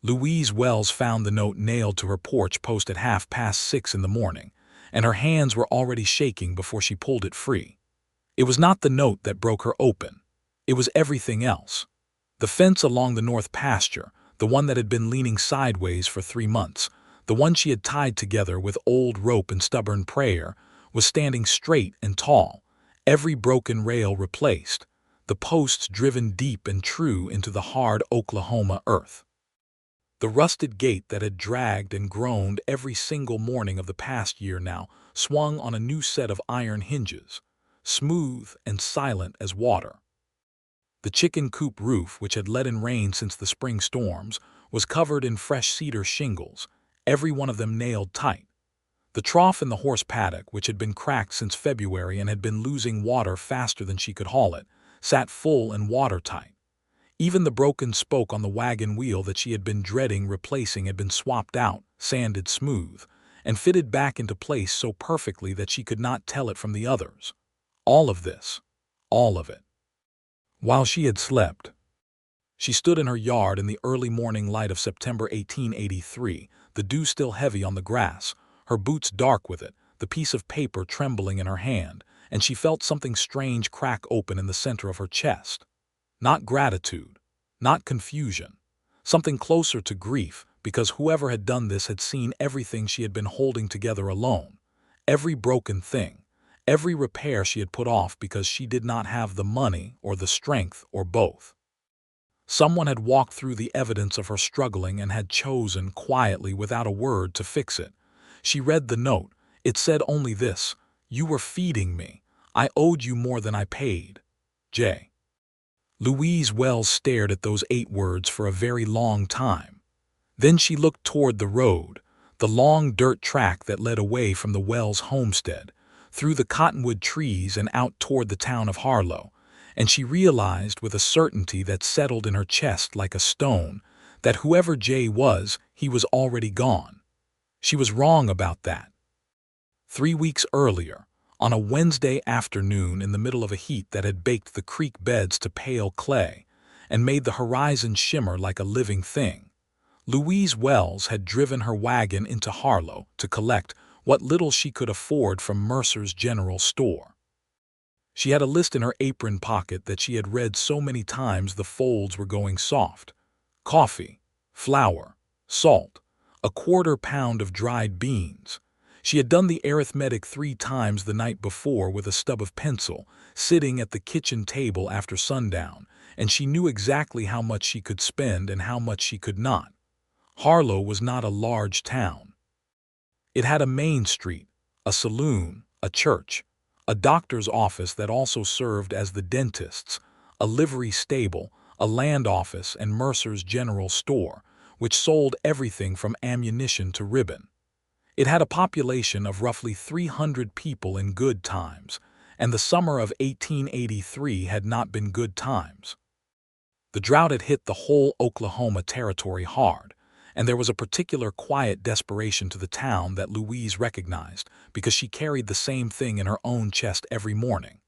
Louise Wells found the note nailed to her porch post at 6:30 in the morning, and her hands were already shaking before she pulled it free. It was not the note that broke her open. It was everything else. The fence along the north pasture, the one that had been leaning sideways for 3 months, the one she had tied together with old rope and stubborn prayer, was standing straight and tall, every broken rail replaced, the posts driven deep and true into the hard Oklahoma earth. The rusted gate that had dragged and groaned every single morning of the past year now swung on a new set of iron hinges, smooth and silent as water. The chicken coop roof, which had let in rain since the spring storms, was covered in fresh cedar shingles, every one of them nailed tight. The trough in the horse paddock, which had been cracked since February and had been losing water faster than she could haul it, sat full and watertight. Even the broken spoke on the wagon wheel that she had been dreading replacing had been swapped out, sanded smooth, and fitted back into place so perfectly that she could not tell it from the others. All of this, all of it. While she had slept, she stood in her yard in the early morning light of September 1883, the dew still heavy on the grass, her boots dark with it, the piece of paper trembling in her hand, and she felt something strange crack open in the center of her chest. Not gratitude, not confusion, something closer to grief, because whoever had done this had seen everything she had been holding together alone, every broken thing, every repair she had put off because she did not have the money or the strength or both. Someone had walked through the evidence of her struggling and had chosen, quietly, without a word, to fix it. She read the note. It said only this: "You were feeding me. I owed you more than I paid. J." Louise Wells stared at those 8 words for a very long time. Then she looked toward the road, the long dirt track that led away from the Wells homestead, through the cottonwood trees and out toward the town of Harlow, and she realized with a certainty that settled in her chest like a stone that whoever Jay was, he was already gone. She was wrong about that. 3 weeks earlier, on a Wednesday afternoon in the middle of a heat that had baked the creek beds to pale clay and made the horizon shimmer like a living thing, Louise Wells had driven her wagon into Harlow to collect what little she could afford from Mercer's General Store. She had a list in her apron pocket that she had read so many times the folds were going soft. Coffee, flour, salt, a quarter-pound of dried beans. She had done the arithmetic 3 times the night before with a stub of pencil, sitting at the kitchen table after sundown, and she knew exactly how much she could spend and how much she could not. Harlow was not a large town. It had a main street, a saloon, a church, a doctor's office that also served as the dentist's, a livery stable, a land office, and Mercer's General Store, which sold everything from ammunition to ribbon. It had a population of roughly 300 people in good times, and the summer of 1883 had not been good times. The drought had hit the whole Oklahoma territory hard, and there was a particular quiet desperation to the town that Louise recognized because she carried the same thing in her own chest every morning.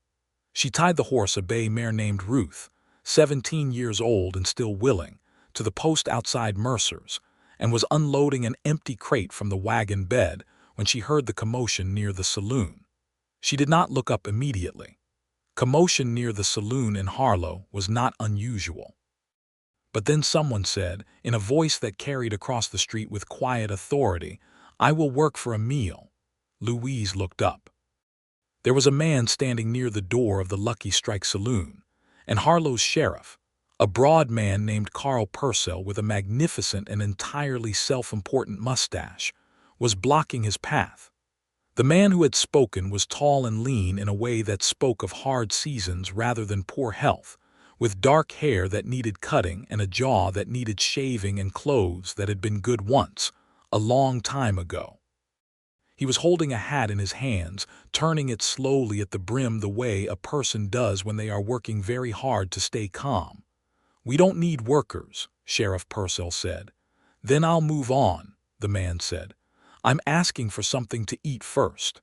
She tied the horse, a bay mare named Ruth, 17 years old and still willing, to the post outside Mercer's, and was unloading an empty crate from the wagon bed when she heard the commotion near the saloon. She did not look up immediately. Commotion near the saloon in Harlow was not unusual. But then someone said, in a voice that carried across the street with quiet authority, "I will work for a meal." Louise looked up. There was a man standing near the door of the Lucky Strike saloon, and Harlow's sheriff, a broad man named Carl Purcell with a magnificent and entirely self-important mustache, was blocking his path. The man who had spoken was tall and lean in a way that spoke of hard seasons rather than poor health, with dark hair that needed cutting and a jaw that needed shaving and clothes that had been good once, a long time ago. He was holding a hat in his hands, turning it slowly at the brim the way a person does when they are working very hard to stay calm. "We don't need workers," Sheriff Purcell said. "Then I'll move on," the man said. "I'm asking for something to eat first."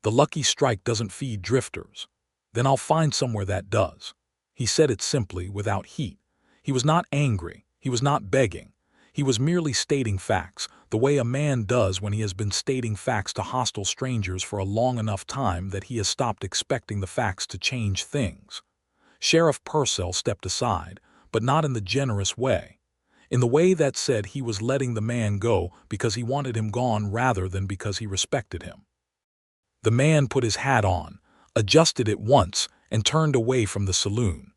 "The Lucky Strike doesn't feed drifters." "Then I'll find somewhere that does." He said it simply, without heat. He was not angry. He was not begging. He was merely stating facts, the way a man does when he has been stating facts to hostile strangers for a long enough time that he has stopped expecting the facts to change things. Sheriff Purcell stepped aside, but not in the generous way. In the way that said he was letting the man go because he wanted him gone rather than because he respected him. The man put his hat on, adjusted it once, and turned away from the saloon.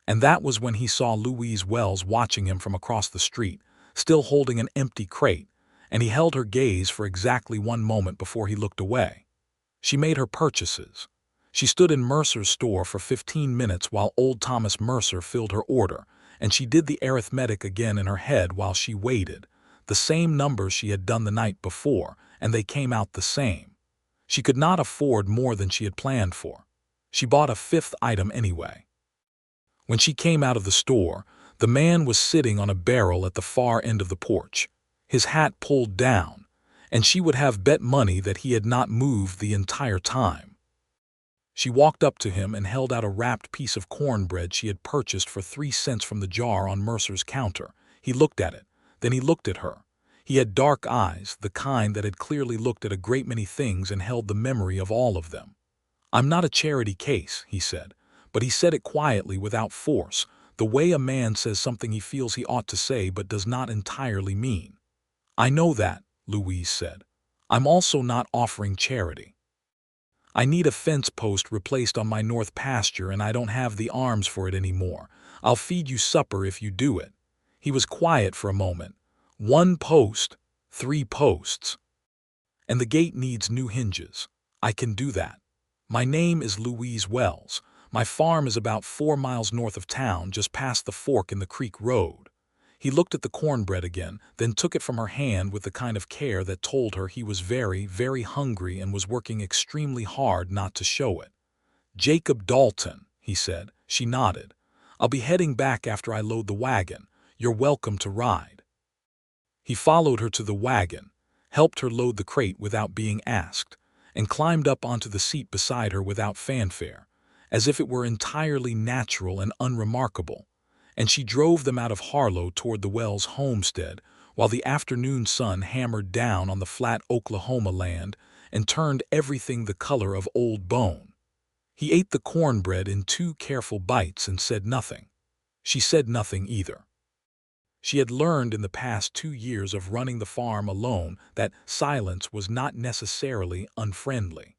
And that was when he saw Louise Wells watching him from across the street, still holding an empty crate, and he held her gaze for exactly 1 moment before he looked away. She made her purchases. She stood in Mercer's store for 15 minutes while old Thomas Mercer filled her order, and she did the arithmetic again in her head while she waited, the same numbers she had done the night before, and they came out the same. She could not afford more than she had planned for. She bought a 5th item anyway. When she came out of the store, the man was sitting on a barrel at the far end of the porch, his hat pulled down, and she would have bet money that he had not moved the entire time. She walked up to him and held out a wrapped piece of cornbread she had purchased for 3 cents from the jar on Mercer's counter. He looked at it, then he looked at her. He had dark eyes, the kind that had clearly looked at a great many things and held the memory of all of them. "I'm not a charity case," he said, but he said it quietly without force, the way a man says something he feels he ought to say but does not entirely mean. "I know that," Louise said. "I'm also not offering charity. I need a fence post replaced on my north pasture and I don't have the arms for it anymore. I'll feed you supper if you do it." He was quiet for a moment. "1 post, 3 posts. And the gate needs new hinges. I can do that. My name is Louise Wells. My farm is about 4 miles north of town, just past the fork in the creek road." He looked at the cornbread again, then took it from her hand with the kind of care that told her he was very, very hungry and was working extremely hard not to show it. "Jacob Dalton," he said. She nodded. "I'll be heading back after I load the wagon. You're welcome to ride." He followed her to the wagon, helped her load the crate without being asked, and climbed up onto the seat beside her without fanfare, as if it were entirely natural and unremarkable, and she drove them out of Harlow toward the Wells homestead while the afternoon sun hammered down on the flat Oklahoma land and turned everything the color of old bone. He ate the cornbread in 2 careful bites and said nothing. She said nothing either. She had learned in the past 2 years of running the farm alone that silence was not necessarily unfriendly.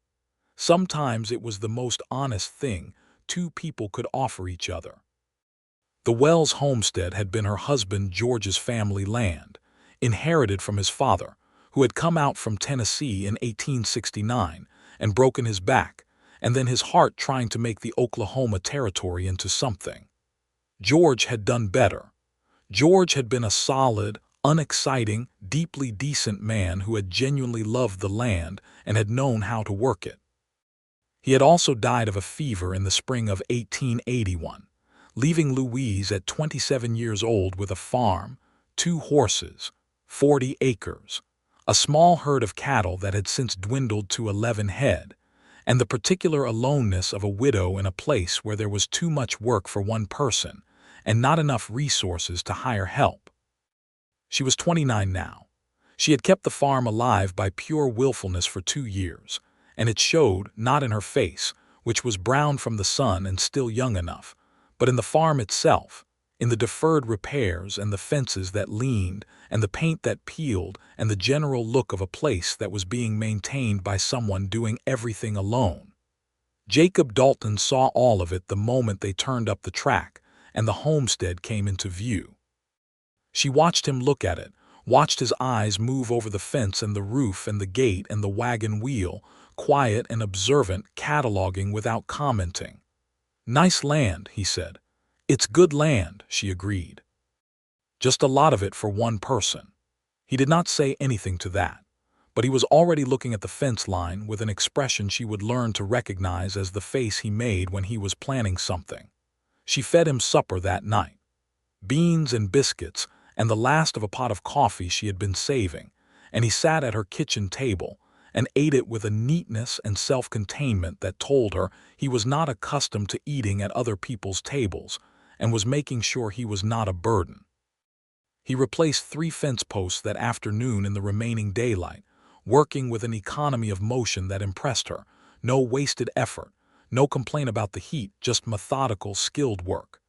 Sometimes it was the most honest thing 2 people could offer each other. The Wells homestead had been her husband George's family land, inherited from his father, who had come out from Tennessee in 1869 and broken his back, and then his heart trying to make the Oklahoma territory into something. George had done better. George had been a solid, unexciting, deeply decent man who had genuinely loved the land and had known how to work it. He had also died of a fever in the spring of 1881, leaving Louise at 27 years old with a farm, 2 horses, 40 acres, a small herd of cattle that had since dwindled to 11 head, and the particular aloneness of a widow in a place where there was too much work for one person and not enough resources to hire help. She was 29 now. She had kept the farm alive by pure willfulness for 2 years, and it showed not in her face, which was brown from the sun and still young enough, but in the farm itself, in the deferred repairs and the fences that leaned and the paint that peeled and the general look of a place that was being maintained by someone doing everything alone. Jacob Dalton saw all of it the moment they turned up the track and the homestead came into view. She watched him look at it, watched his eyes move over the fence and the roof and the gate and the wagon wheel, quiet and observant, cataloging without commenting. "Nice land," he said. "It's good land," she agreed. "Just a lot of it for one person." He did not say anything to that, but he was already looking at the fence line with an expression she would learn to recognize as the face he made when he was planning something. She fed him supper that night. Beans and biscuits and the last of a pot of coffee she had been saving, and he sat at her kitchen table and ate it with a neatness and self-containment that told her he was not accustomed to eating at other people's tables and was making sure he was not a burden. He replaced 3 fence posts that afternoon in the remaining daylight, working with an economy of motion that impressed her. No wasted effort, no complaint about the heat, just methodical, skilled work.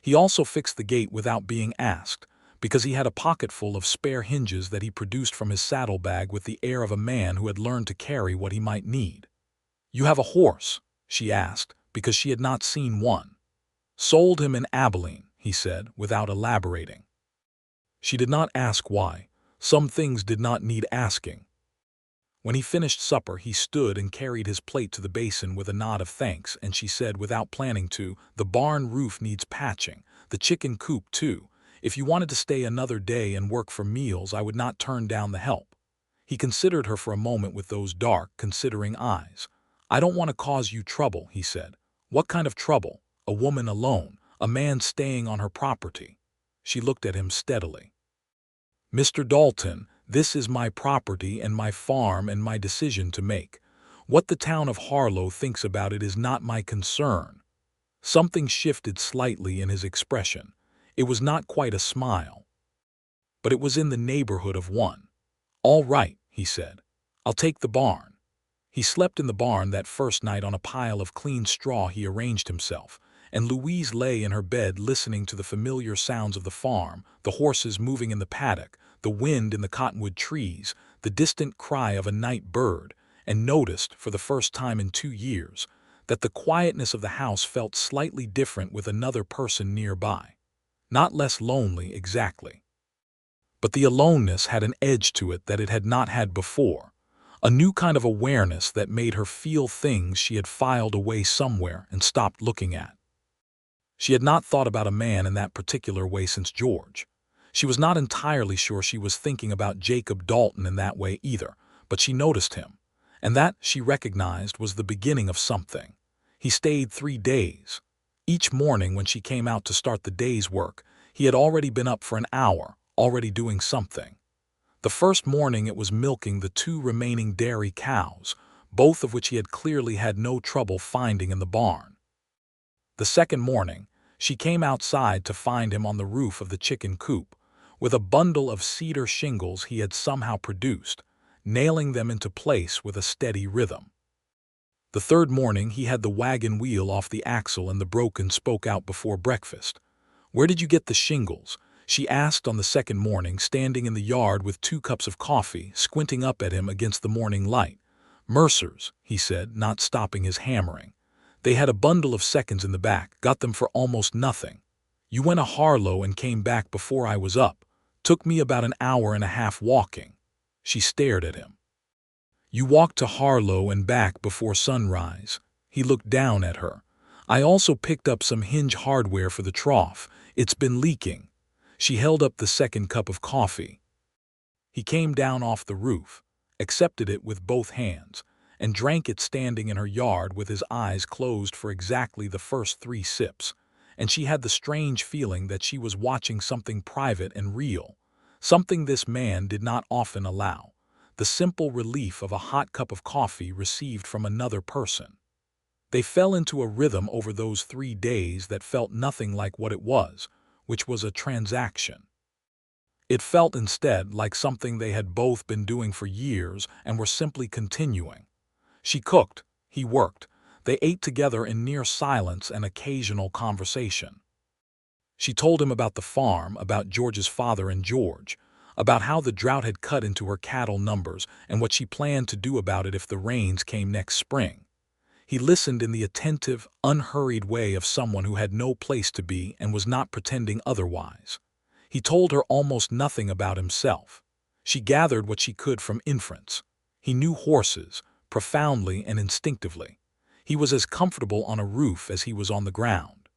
He also fixed the gate without being asked, because he had a pocketful of spare hinges that he produced from his saddlebag with the air of a man who had learned to carry what he might need. "You have a horse?" she asked, because she had not seen one. "Sold him in Abilene," he said, without elaborating. She did not ask why. Some things did not need asking. When he finished supper, he stood and carried his plate to the basin with a nod of thanks, and she said, without planning to, "The barn roof needs patching, the chicken coop too. If you wanted to stay another day and work for meals, I would not turn down the help." He considered her for a moment with those dark, considering eyes. "I don't want to cause you trouble," he said. "What kind of trouble? A woman alone, a man staying on her property." She looked at him steadily. "Mr. Dalton, this is my property and my farm and my decision to make. What the town of Harlow thinks about it is not my concern." Something shifted slightly in his expression. It was not quite a smile, but it was in the neighborhood of one. "All right," he said. "I'll take the barn." He slept in the barn that first night on a pile of clean straw he arranged himself, and Louise lay in her bed listening to the familiar sounds of the farm, the horses moving in the paddock, the wind in the cottonwood trees, the distant cry of a night bird, and noticed, for the first time in 2 years, that the quietness of the house felt slightly different with another person nearby. Not less lonely, exactly. But the aloneness had an edge to it that it had not had before, a new kind of awareness that made her feel things she had filed away somewhere and stopped looking at. She had not thought about a man in that particular way since George. She was not entirely sure she was thinking about Jacob Dalton in that way either, but she noticed him, and that, she recognized, was the beginning of something. He stayed 3 days. Each morning when she came out to start the day's work, he had already been up for an hour, already doing something. The first morning it was milking the 2 remaining dairy cows, both of which he had clearly had no trouble finding in the barn. The second morning, she came outside to find him on the roof of the chicken coop, with a bundle of cedar shingles he had somehow produced, nailing them into place with a steady rhythm. The third morning he had the wagon wheel off the axle and the broken spoke out before breakfast. "Where did you get the shingles?" she asked on the second morning, standing in the yard with 2 cups of coffee, squinting up at him against the morning light. "Mercer's," he said, not stopping his hammering. "They had a bundle of seconds in the back, got them for almost nothing. You went to Harlow and came back before I was up. Took me about an hour and a half walking." She stared at him. "You walked to Harlow and back before sunrise." He looked down at her. "I also picked up some hinge hardware for the trough. It's been leaking." She held up the second cup of coffee. He came down off the roof, accepted it with both hands, and drank it standing in her yard with his eyes closed for exactly the first 3 sips, and she had the strange feeling that she was watching something private and real, something this man did not often allow, the simple relief of a hot cup of coffee received from another person. They fell into a rhythm over those 3 days that felt nothing like what it was, which was a transaction. It felt instead like something they had both been doing for years and were simply continuing. She cooked, he worked. They ate together in near silence and occasional conversation. She told him about the farm, about George's father and George, about how the drought had cut into her cattle numbers and what she planned to do about it if the rains came next spring. He listened in the attentive, unhurried way of someone who had no place to be and was not pretending otherwise. He told her almost nothing about himself. She gathered what she could from inference. He knew horses, profoundly and instinctively. He was as comfortable on a roof as he was on the ground.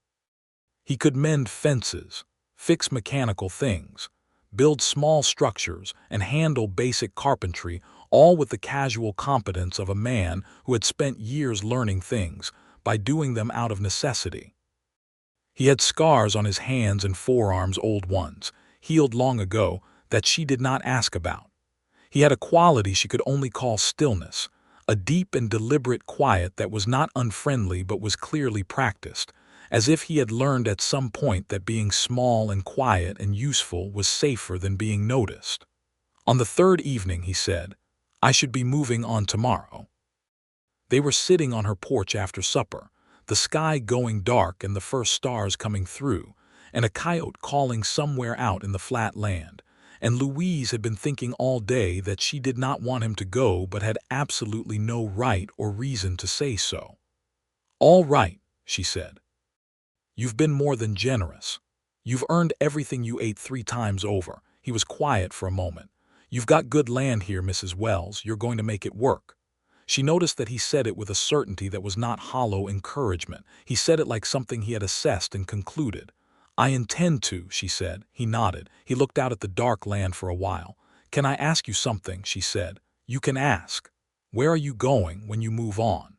He could mend fences, fix mechanical things, build small structures, and handle basic carpentry, all with the casual competence of a man who had spent years learning things by doing them out of necessity. He had scars on his hands and forearms, old ones, healed long ago, that she did not ask about. He had a quality she could only call stillness, a deep and deliberate quiet that was not unfriendly but was clearly practiced, as if he had learned at some point that being small and quiet and useful was safer than being noticed. On the third evening, he said, "I should be moving on tomorrow." They were sitting on her porch after supper, the sky going dark and the first stars coming through, and a coyote calling somewhere out in the flat land, and Louise had been thinking all day that she did not want him to go but had absolutely no right or reason to say so. "All right," she said. "You've been more than generous. You've earned everything you ate 3 times over." He was quiet for a moment. "You've got good land here, Mrs. Wells. You're going to make it work." She noticed that he said it with a certainty that was not hollow encouragement. He said it like something he had assessed and concluded. "I intend to," she said. He nodded. He looked out at the dark land for a while. "Can I ask you something?" she said. "You can ask. Where are you going when you move on?"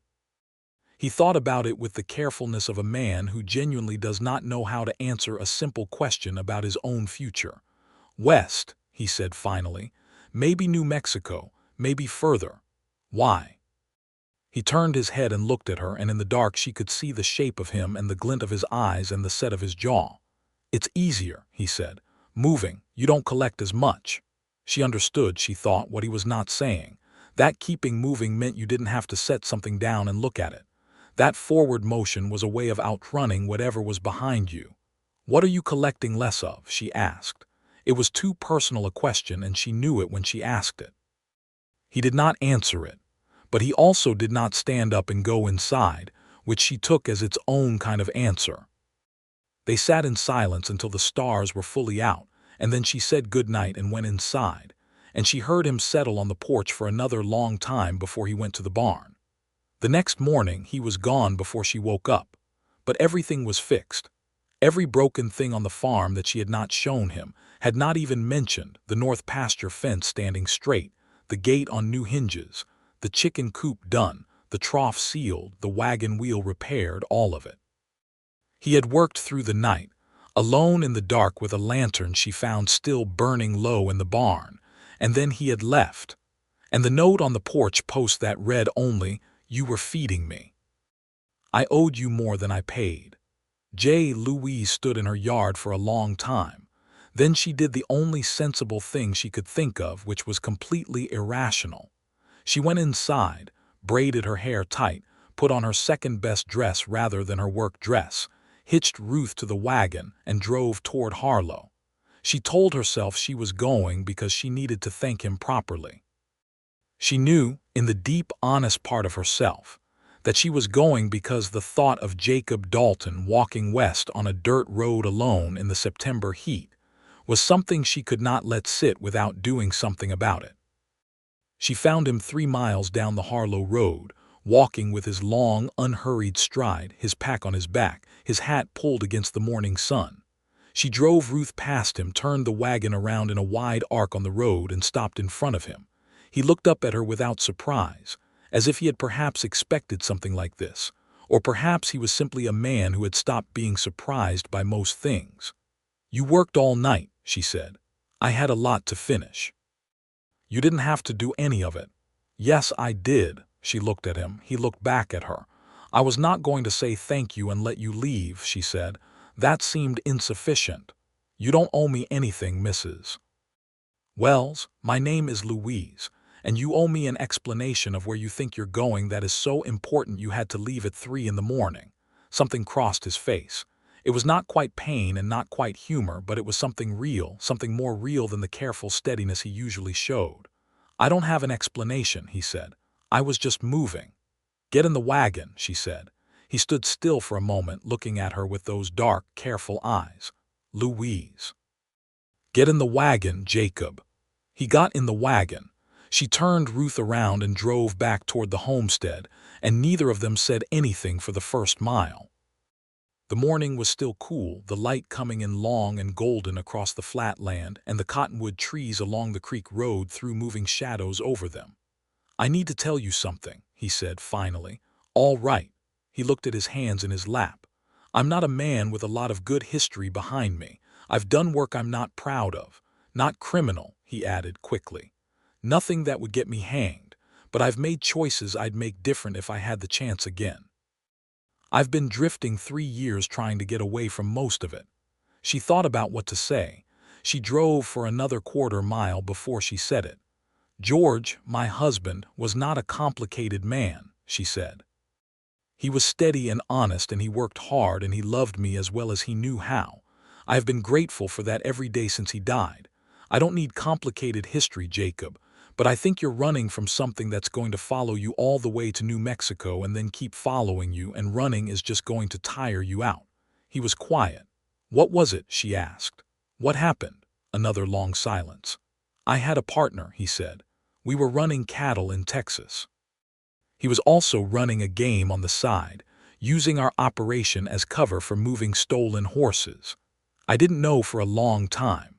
He thought about it with the carefulness of a man who genuinely does not know how to answer a simple question about his own future. "West," he said finally. "Maybe New Mexico, maybe further." "Why?" He turned his head and looked at her, and in the dark she could see the shape of him and the glint of his eyes and the set of his jaw. "It's easier," he said. "Moving, you don't collect as much." She understood, she thought, what he was not saying. That keeping moving meant you didn't have to set something down and look at it. That forward motion was a way of outrunning whatever was behind you. "What are you collecting less of?" she asked. It was too personal a question, and she knew it when she asked it. He did not answer it, but he also did not stand up and go inside, which she took as its own kind of answer. They sat in silence until the stars were fully out, and then she said good night and went inside, and she heard him settle on the porch for another long time before he went to the barn. The next morning he was gone before she woke up, but everything was fixed. Every broken thing on the farm that she had not shown him, had not even mentioned, the north pasture fence standing straight, the gate on new hinges, the chicken coop done, the trough sealed, the wagon wheel repaired, all of it. He had worked through the night, alone in the dark with a lantern she found still burning low in the barn, and then he had left. And the note on the porch post that read only, "You were feeding me. I owed you more than I paid." Louise stood in her yard for a long time. Then she did the only sensible thing she could think of, which was completely irrational. She went inside, braided her hair tight, put on her second-best dress rather than her work dress, hitched Ruth to the wagon, and drove toward Harlow. She told herself she was going because she needed to thank him properly. She knew, in the deep, honest part of herself, that she was going because the thought of Jacob Dalton walking west on a dirt road alone in the September heat was something she could not let sit without doing something about it. She found him 3 miles down the Harlow road, walking with his long, unhurried stride, his pack on his back, his hat pulled against the morning sun. She drove Ruth past him, turned the wagon around in a wide arc on the road, and stopped in front of him. He looked up at her without surprise, as if he had perhaps expected something like this, or perhaps he was simply a man who had stopped being surprised by most things. "You worked all night," she said. "I had a lot to finish." "You didn't have to do any of it." "Yes, I did." She looked at him. He looked back at her. "I was not going to say thank you and let you leave," she said. "That seemed insufficient. You don't owe me anything, Mrs. Wells. My name is Louise, and you owe me an explanation of where you think you're going that is so important you had to leave at 3 in the morning. Something crossed his face. It was not quite pain and not quite humor, but it was something real, something more real than the careful steadiness he usually showed. "I don't have an explanation," he said. "I was just moving." "Get in the wagon," she said. He stood still for a moment, looking at her with those dark, careful eyes. "Louise." "Get in the wagon, Jacob." He got in the wagon. She turned Ruth around and drove back toward the homestead, and neither of them said anything for the first mile. The morning was still cool, the light coming in long and golden across the flat land, and the cottonwood trees along the creek road threw moving shadows over them. "I need to tell you something," he said finally. "All right." He looked at his hands in his lap. "I'm not a man with a lot of good history behind me. I've done work I'm not proud of. Not criminal," he added quickly. "Nothing that would get me hanged, but I've made choices I'd make different if I had the chance again. I've been drifting 3 years trying to get away from most of it." She thought about what to say. She drove for another quarter-mile before she said it. "George, my husband, was not a complicated man," she said. "He was steady and honest, and he worked hard, and he loved me as well as he knew how. I have been grateful for that every day since he died. I don't need complicated history, Jacob, but I think you're running from something that's going to follow you all the way to New Mexico and then keep following you, and running is just going to tire you out." He was quiet. "What was it?" she asked. "What happened?" Another long silence. "I had a partner," he said. "We were running cattle in Texas. He was also running a game on the side, using our operation as cover for moving stolen horses. I didn't know for a long time.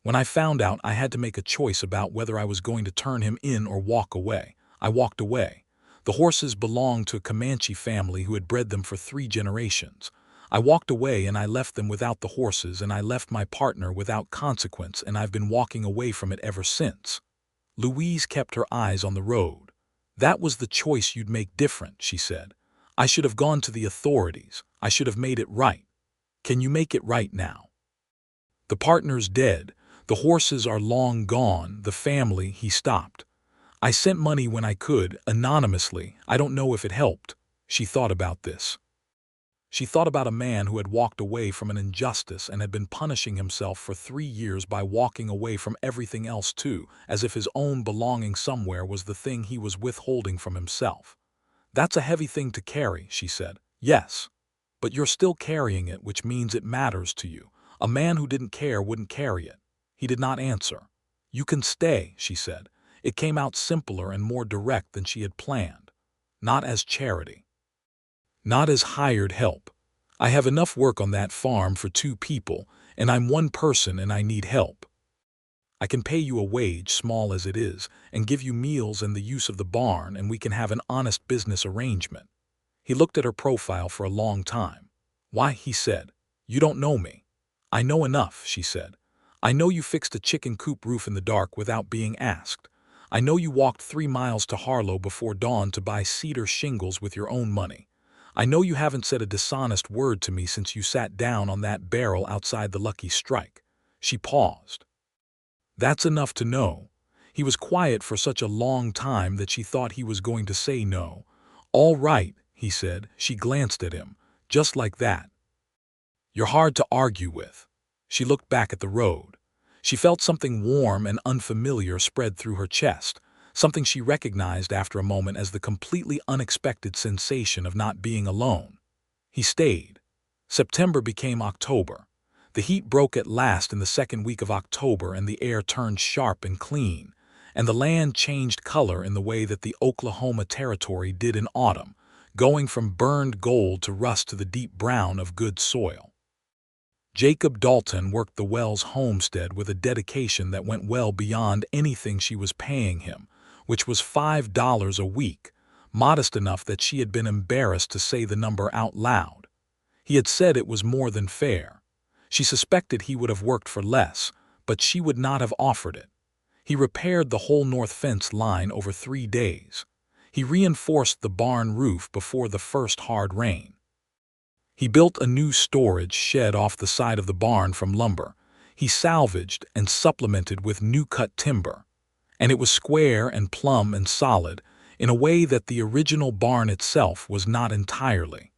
When I found out, I had to make a choice about whether I was going to turn him in or walk away. I walked away. The horses belonged to a Comanche family who had bred them for 3 generations. I walked away and I left them without the horses, and I left my partner without consequence, and I've been walking away from it ever since." Louise kept her eyes on the road. "That was the choice you'd make different," she said. "I should have gone to the authorities. I should have made it right. Can you make it right now? The partner's dead. The horses are long gone. The family—" He stopped. "I sent money when I could, anonymously. I don't know if it helped." She thought about this. She thought about a man who had walked away from an injustice and had been punishing himself for 3 years by walking away from everything else too, as if his own belonging somewhere was the thing he was withholding from himself. "That's a heavy thing to carry," she said. "Yes. But you're still carrying it, which means it matters to you. A man who didn't care wouldn't carry it." He did not answer. "You can stay," she said. It came out simpler and more direct than she had planned. "Not as charity. Not as hired help. I have enough work on that farm for 2 people, and I'm one person and I need help. I can pay you a wage, small as it is, and give you meals and the use of the barn, and we can have an honest business arrangement." He looked at her profile for a long time. "Why?" he said. "You don't know me." "I know enough," she said. "I know you fixed a chicken coop roof in the dark without being asked. I know you walked 3 miles to Harlow before dawn to buy cedar shingles with your own money. I know you haven't said a dishonest word to me since you sat down on that barrel outside the Lucky Strike." She paused. "That's enough to know." He was quiet for such a long time that she thought he was going to say no. "All right," he said. She glanced at him. "Just like that. You're hard to argue with." She looked back at the road. She felt something warm and unfamiliar spread through her chest, something she recognized after a moment as the completely unexpected sensation of not being alone. He stayed. September became October. The heat broke at last in the second week of October, and the air turned sharp and clean, and the land changed color in the way that the Oklahoma Territory did in autumn, going from burned gold to rust to the deep brown of good soil. Jacob Dalton worked the Wells homestead with a dedication that went well beyond anything she was paying him, which was $5 a week, modest enough that she had been embarrassed to say the number out loud. He had said it was more than fair. She suspected he would have worked for less, but she would not have offered it. He repaired the whole north fence line over 3 days. He reinforced the barn roof before the first hard rain. He built a new storage shed off the side of the barn from lumber. He salvaged and supplemented with new-cut timber, and it was square and plumb and solid in a way that the original barn itself was not entirely.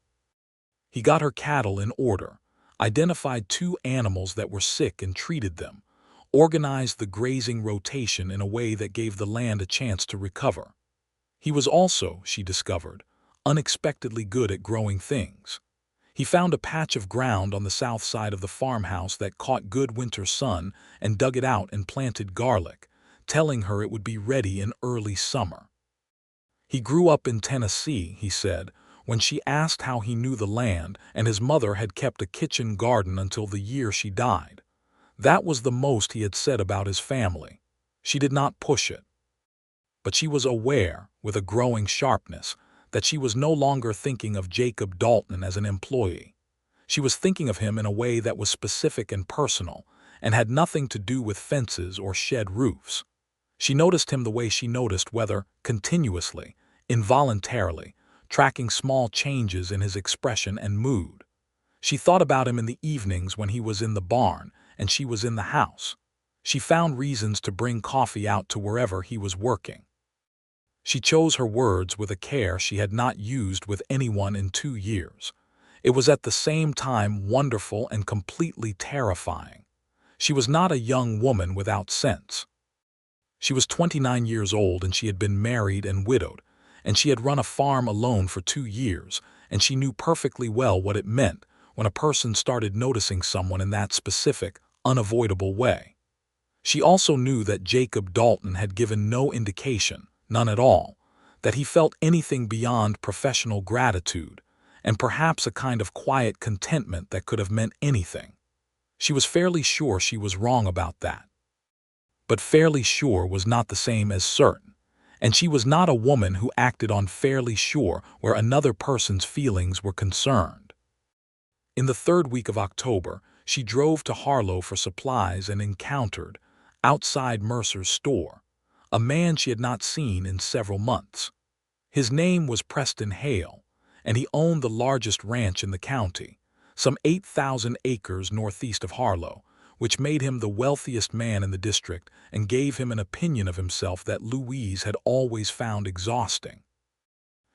He got her cattle in order, identified 2 animals that were sick and treated them, organized the grazing rotation in a way that gave the land a chance to recover. He was also, she discovered, unexpectedly good at growing things. He found a patch of ground on the south side of the farmhouse that caught good winter sun and dug it out and planted garlic, telling her it would be ready in early summer. He grew up in Tennessee, he said, when she asked how he knew the land, and his mother had kept a kitchen garden until the year she died. That was the most he had said about his family. She did not push it. But she was aware, with a growing sharpness, that she was no longer thinking of Jacob Dalton as an employee. She was thinking of him in a way that was specific and personal, and had nothing to do with fences or shed roofs. She noticed him the way she noticed weather, continuously, involuntarily, tracking small changes in his expression and mood. She thought about him in the evenings when he was in the barn and she was in the house. She found reasons to bring coffee out to wherever he was working. She chose her words with a care she had not used with anyone in 2 years. It was at the same time wonderful and completely terrifying. She was not a young woman without sense. She was 29 years old and she had been married and widowed, and she had run a farm alone for 2 years, and she knew perfectly well what it meant when a person started noticing someone in that specific, unavoidable way. She also knew that Jacob Dalton had given no indication, none at all, that he felt anything beyond professional gratitude, and perhaps a kind of quiet contentment that could have meant anything. She was fairly sure she was wrong about that. But fairly sure was not the same as certain, and she was not a woman who acted on fairly sure where another person's feelings were concerned. In the 3rd week of October, she drove to Harlow for supplies and encountered, outside Mercer's store, a man she had not seen in several months. His name was Preston Hale, and he owned the largest ranch in the county, some 8,000 acres northeast of Harlow, which made him the wealthiest man in the district and gave him an opinion of himself that Louise had always found exhausting.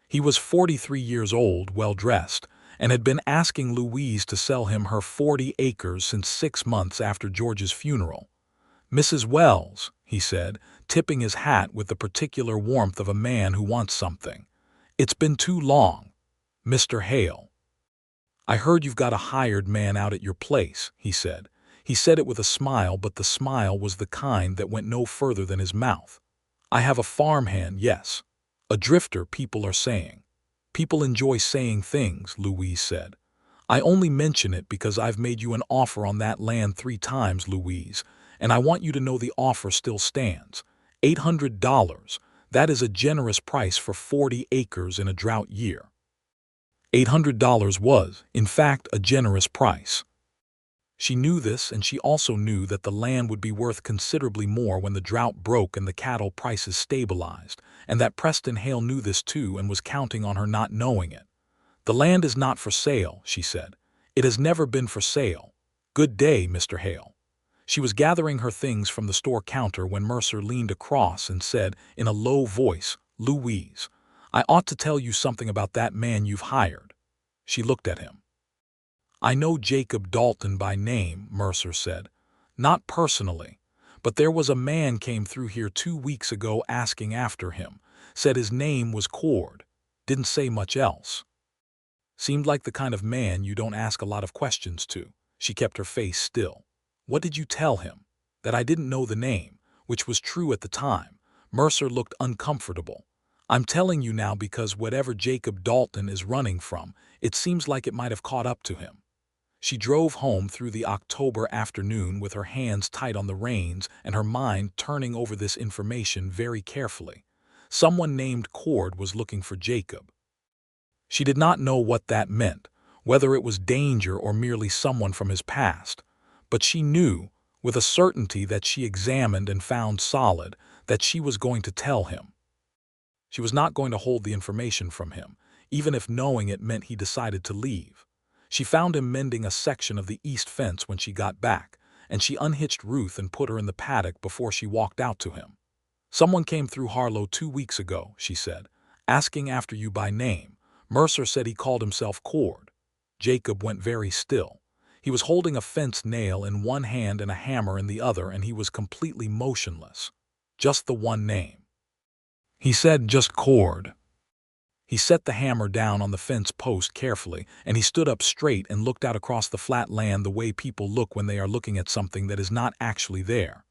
He was 43 years old, well-dressed, and had been asking Louise to sell him her 40 acres since 6 months after George's funeral. "Mrs. Wells," he said, tipping his hat with the particular warmth of a man who wants something. "It's been too long. Mr. Hale." "I heard you've got a hired man out at your place," he said. He said it with a smile, but the smile was the kind that went no further than his mouth. "I have a farmhand, yes. A drifter, people are saying." "People enjoy saying things," Louise said. "I only mention it because I've made you an offer on that land 3 times, Louise, and I want you to know the offer still stands. $800. That is a generous price for 40 acres in a drought year." $800 was, in fact, a generous price. She knew this, and she also knew that the land would be worth considerably more when the drought broke and the cattle prices stabilized, and that Preston Hale knew this too and was counting on her not knowing it. "The land is not for sale," she said. "It has never been for sale. Good day, Mr. Hale." She was gathering her things from the store counter when Mercer leaned across and said in a low voice, "Louise, I ought to tell you something about that man you've hired." She looked at him. "I know Jacob Dalton by name," Mercer said. "Not personally, but there was a man came through here 2 weeks ago asking after him. Said his name was Cord. Didn't say much else. Seemed like the kind of man you don't ask a lot of questions to." She kept her face still. "What did you tell him?" "That I didn't know the name," which was true at the time. Mercer looked uncomfortable. "I'm telling you now because whatever Jacob Dalton is running from, it seems like it might have caught up to him." She drove home through the October afternoon with her hands tight on the reins and her mind turning over this information very carefully. Someone named Cord was looking for Jacob. She did not know what that meant, whether it was danger or merely someone from his past, but she knew, with a certainty that she examined and found solid, that she was going to tell him. She was not going to hold the information from him, even if knowing it meant he decided to leave. She found him mending a section of the east fence when she got back, and she unhitched Ruth and put her in the paddock before she walked out to him. "Someone came through Harlow 2 weeks ago," she said, "asking after you by name. Mercer said he called himself Cord." Jacob went very still. He was holding a fence nail in one hand and a hammer in the other, and he was completely motionless. "Just the one name." He said, "Just Cord." He set the hammer down on the fence post carefully, and he stood up straight and looked out across the flat land the way people look when they are looking at something that is not actually there.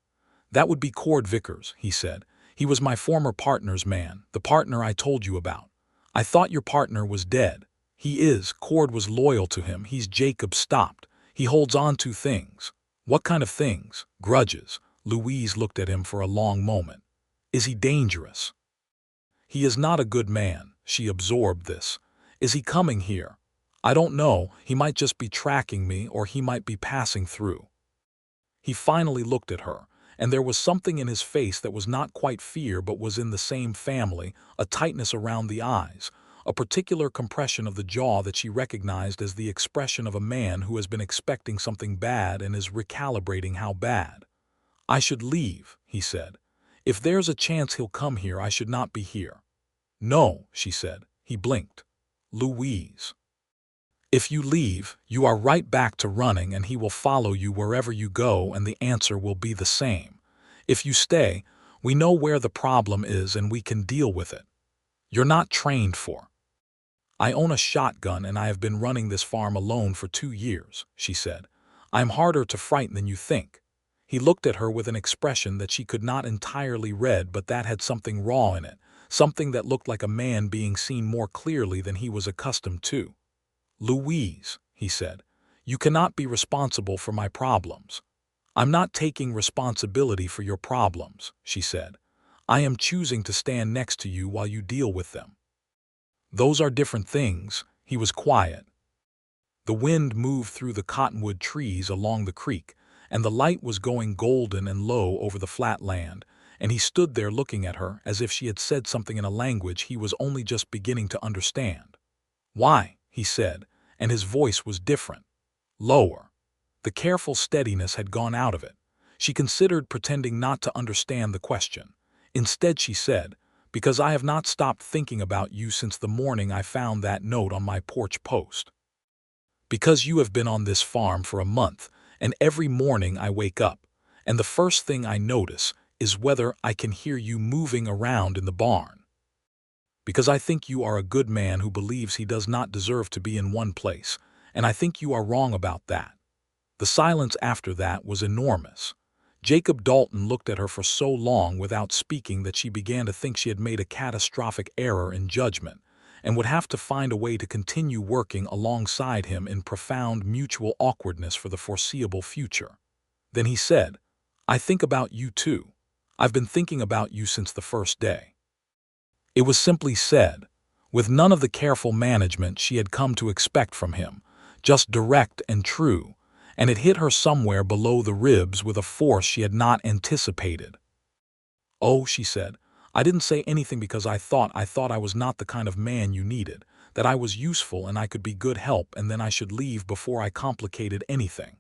"That would be Cord Vickers," he said. "He was my former partner's man, the partner I told you about. I thought your partner was dead." "He is. Cord was loyal to him." Jacob stopped. "He holds on to things." "What kind of things?" "Grudges." Louise looked at him for a long moment. "Is he dangerous?" "He is not a good man." She absorbed this. "Is he coming here?" "I don't know. He might just be tracking me, or he might be passing through." He finally looked at her, and there was something in his face that was not quite fear but was in the same family, a tightness around the eyes, a particular compression of the jaw that she recognized as the expression of a man who has been expecting something bad and is recalibrating how bad. "I should leave," he said. "If there's a chance he'll come here, I should not be here." "No," she said. He blinked. "Louise. If you leave, you are right back to running and he will follow you wherever you go and the answer will be the same. If you stay, we know where the problem is and we can deal with it. You're not trained for." "I own a shotgun and I have been running this farm alone for 2 years," she said. "I'm harder to frighten than you think." He looked at her with an expression that she could not entirely read, but that had something raw in it, something that looked like a man being seen more clearly than he was accustomed to. "Louise," he said, "you cannot be responsible for my problems." "I'm not taking responsibility for your problems," she said. "I am choosing to stand next to you while you deal with them." "Those are different things." He was quiet. The wind moved through the cottonwood trees along the creek, and the light was going golden and low over the flat land, and he stood there looking at her as if she had said something in a language he was only just beginning to understand. "Why?" he said, and his voice was different, lower. The careful steadiness had gone out of it. She considered pretending not to understand the question. Instead she said, "Because I have not stopped thinking about you since the morning I found that note on my porch post. Because you have been on this farm for a month, and every morning I wake up, and the first thing I notice is whether I can hear you moving around in the barn. Because I think you are a good man who believes he does not deserve to be in one place, and I think you are wrong about that." The silence after that was enormous. Jacob Dalton looked at her for so long without speaking that she began to think she had made a catastrophic error in judgment, and would have to find a way to continue working alongside him in profound mutual awkwardness for the foreseeable future. Then he said, "I think about you too. I've been thinking about you since the first day." It was simply said, with none of the careful management she had come to expect from him, just direct and true, and it hit her somewhere below the ribs with a force she had not anticipated. "Oh," she said, "I didn't say anything because I thought I was not the kind of man you needed, that I was useful and I could be good help and then I should leave before I complicated anything."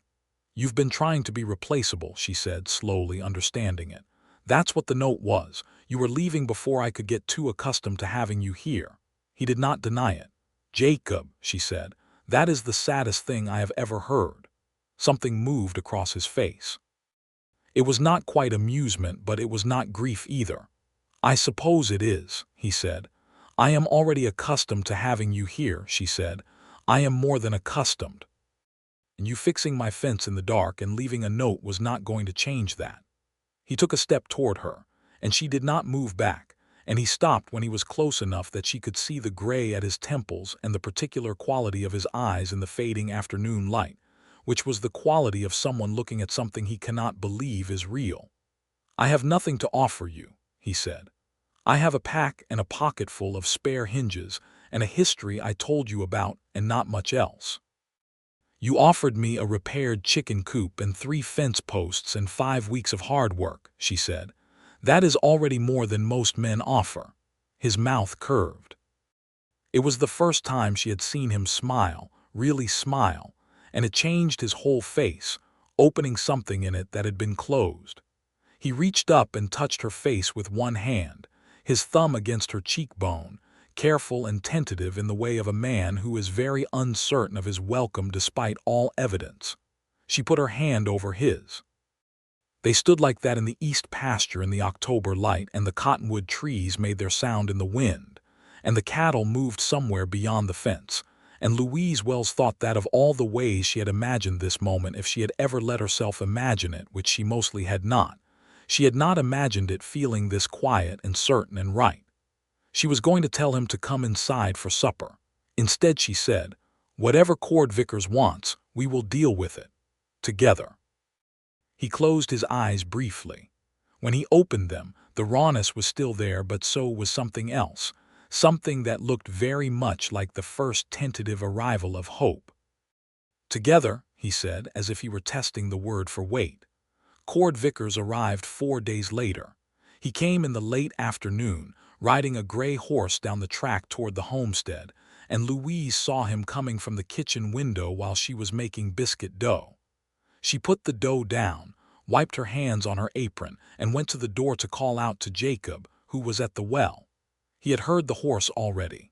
"You've been trying to be replaceable," she said, slowly understanding it. "That's what the note was. You were leaving before I could get too accustomed to having you here." He did not deny it. "Jacob," she said, "that is the saddest thing I have ever heard." Something moved across his face. It was not quite amusement, but it was not grief either. "I suppose it is," he said. "I am already accustomed to having you here," she said. "I am more than accustomed. And you fixing my fence in the dark and leaving a note was not going to change that." He took a step toward her, and she did not move back, and he stopped when he was close enough that she could see the gray at his temples and the particular quality of his eyes in the fading afternoon light, which was the quality of someone looking at something he cannot believe is real. "I have nothing to offer you," he said. "I have a pack and a pocketful of spare hinges and a history I told you about and not much else. You offered me a repaired chicken coop and 3 fence posts and 5 weeks of hard work," she said. "That is already more than most men offer." His mouth curved. It was the first time she had seen him smile, really smile, and it changed his whole face, opening something in it that had been closed. He reached up and touched her face with one hand, his thumb against her cheekbone, careful and tentative in the way of a man who is very uncertain of his welcome despite all evidence. She put her hand over his. They stood like that in the east pasture in the October light, and the cottonwood trees made their sound in the wind, and the cattle moved somewhere beyond the fence, and Louise Wells thought that of all the ways she had imagined this moment, if she had ever let herself imagine it, which she mostly had not, she had not imagined it feeling this quiet and certain and right. She was going to tell him to come inside for supper. Instead she said, "Whatever Cord Vickers wants, we will deal with it. Together." He closed his eyes briefly. When he opened them, the rawness was still there, but so was something else, something that looked very much like the first tentative arrival of hope. "Together," he said, as if he were testing the word for weight. "Cord Vickers arrived 4 days later. He came in the late afternoon, riding a gray horse down the track toward the homestead, and Louise saw him coming from the kitchen window while she was making biscuit dough. She put the dough down, wiped her hands on her apron, and went to the door to call out to Jacob, who was at the well. He had heard the horse already.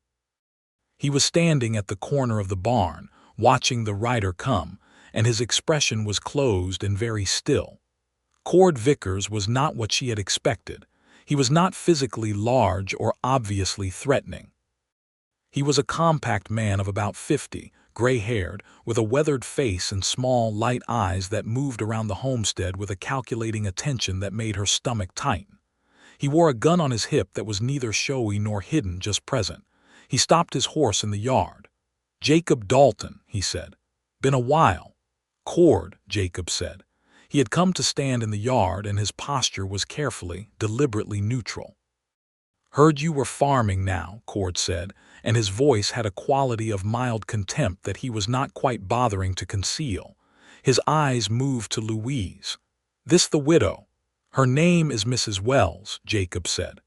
He was standing at the corner of the barn, watching the rider come, and his expression was closed and very still. Cord Vickers was not what she had expected. He was not physically large or obviously threatening. He was a compact man of about 50, gray-haired, with a weathered face and small, light eyes that moved around the homestead with a calculating attention that made her stomach tighten. He wore a gun on his hip that was neither showy nor hidden, just present. He stopped his horse in the yard. "Jacob Dalton," he said. "Been a while." "Cord," Jacob said. He had come to stand in the yard, and his posture was carefully, deliberately neutral. "Heard you were farming now," Cord said, and his voice had a quality of mild contempt that he was not quite bothering to conceal. His eyes moved to Louise. "This the widow. Her name is Mrs. Wells," Jacob said.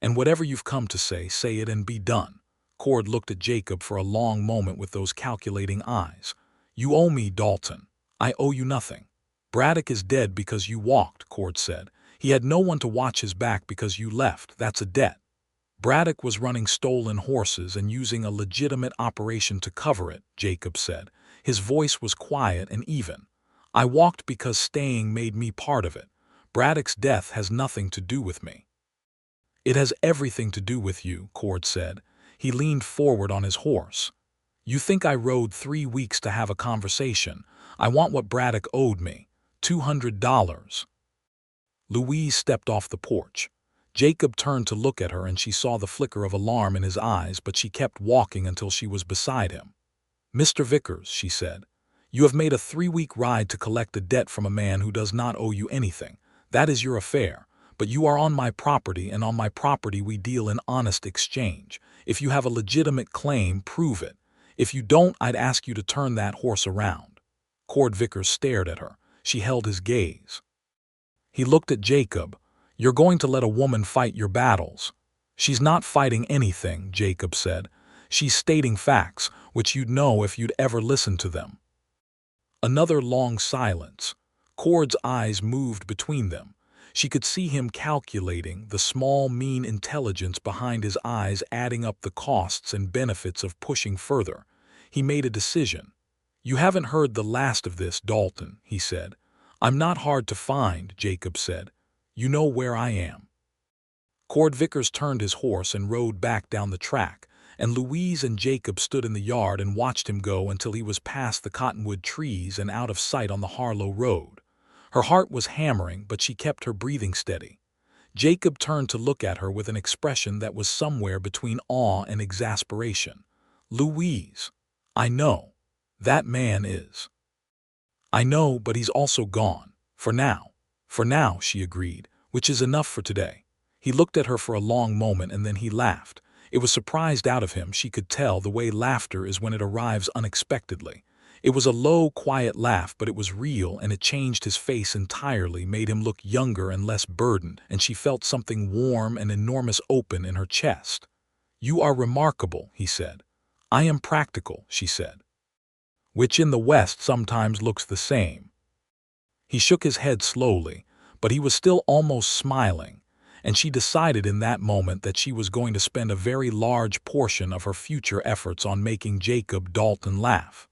"And whatever you've come to say it and be done." Cord looked at Jacob for a long moment with those calculating eyes. "You owe me, Dalton. I owe you nothing." "Braddock is dead because you walked," Cord said. "He had no one to watch his back because you left. That's a debt." "Braddock was running stolen horses and using a legitimate operation to cover it," Jacob said. His voice was quiet and even. "I walked because staying made me part of it. Braddock's death has nothing to do with me." "It has everything to do with you," Cord said. He leaned forward on his horse. "You think I rode 3 weeks to have a conversation. I want what Braddock owed me. $200. Louise stepped off the porch. Jacob turned to look at her, and she saw the flicker of alarm in his eyes, but she kept walking until she was beside him. "Mr. Vickers," she said, "you have made a 3-week ride to collect a debt from a man who does not owe you anything. That is your affair. But you are on my property, and on my property we deal in honest exchange. If you have a legitimate claim, prove it. If you don't, I'd ask you to turn that horse around." Cord Vickers stared at her. She held his gaze. He looked at Jacob. "You're going to let a woman fight your battles." "She's not fighting anything," Jacob said. "She's stating facts, which you'd know if you'd ever listened to them." Another long silence. Cord's eyes moved between them. She could see him calculating, the small, mean intelligence behind his eyes adding up the costs and benefits of pushing further. He made a decision. "You haven't heard the last of this, Dalton," he said. "I'm not hard to find," Jacob said. "You know where I am." Cord Vickers turned his horse and rode back down the track, and Louise and Jacob stood in the yard and watched him go until he was past the cottonwood trees and out of sight on the Harlow Road. Her heart was hammering, but she kept her breathing steady. Jacob turned to look at her with an expression that was somewhere between awe and exasperation. "Louise, I know. That man is." "I know, but he's also gone. For now." "For now," she agreed, "which is enough for today." He looked at her for a long moment, and then he laughed. It was surprised out of him, she could tell, the way laughter is when it arrives unexpectedly. It was a low, quiet laugh, but it was real, and it changed his face entirely, made him look younger and less burdened, and she felt something warm and enormous open in her chest. "You are remarkable," he said. "I am practical," she said. "Which in the West sometimes looks the same." He shook his head slowly, but he was still almost smiling, and she decided in that moment that she was going to spend a very large portion of her future efforts on making Jacob Dalton laugh.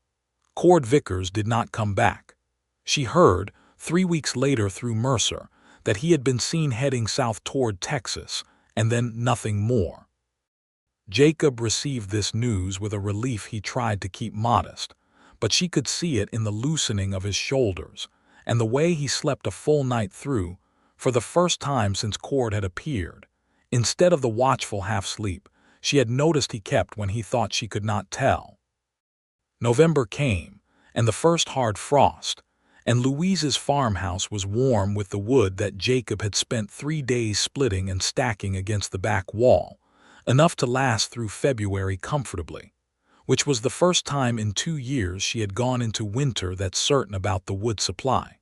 Cord Vickers did not come back. She heard, 3 weeks later through Mercer, that he had been seen heading south toward Texas, and then nothing more. Jacob received this news with a relief he tried to keep modest, but she could see it in the loosening of his shoulders, and the way he slept a full night through, for the first time since Cord had appeared. Instead of the watchful half-sleep she had noticed he kept when he thought she could not tell. November came, and the first hard frost, and Louise's farmhouse was warm with the wood that Jacob had spent 3 days splitting and stacking against the back wall, enough to last through February comfortably, which was the first time in 2 years she had gone into winter that's certain about the wood supply.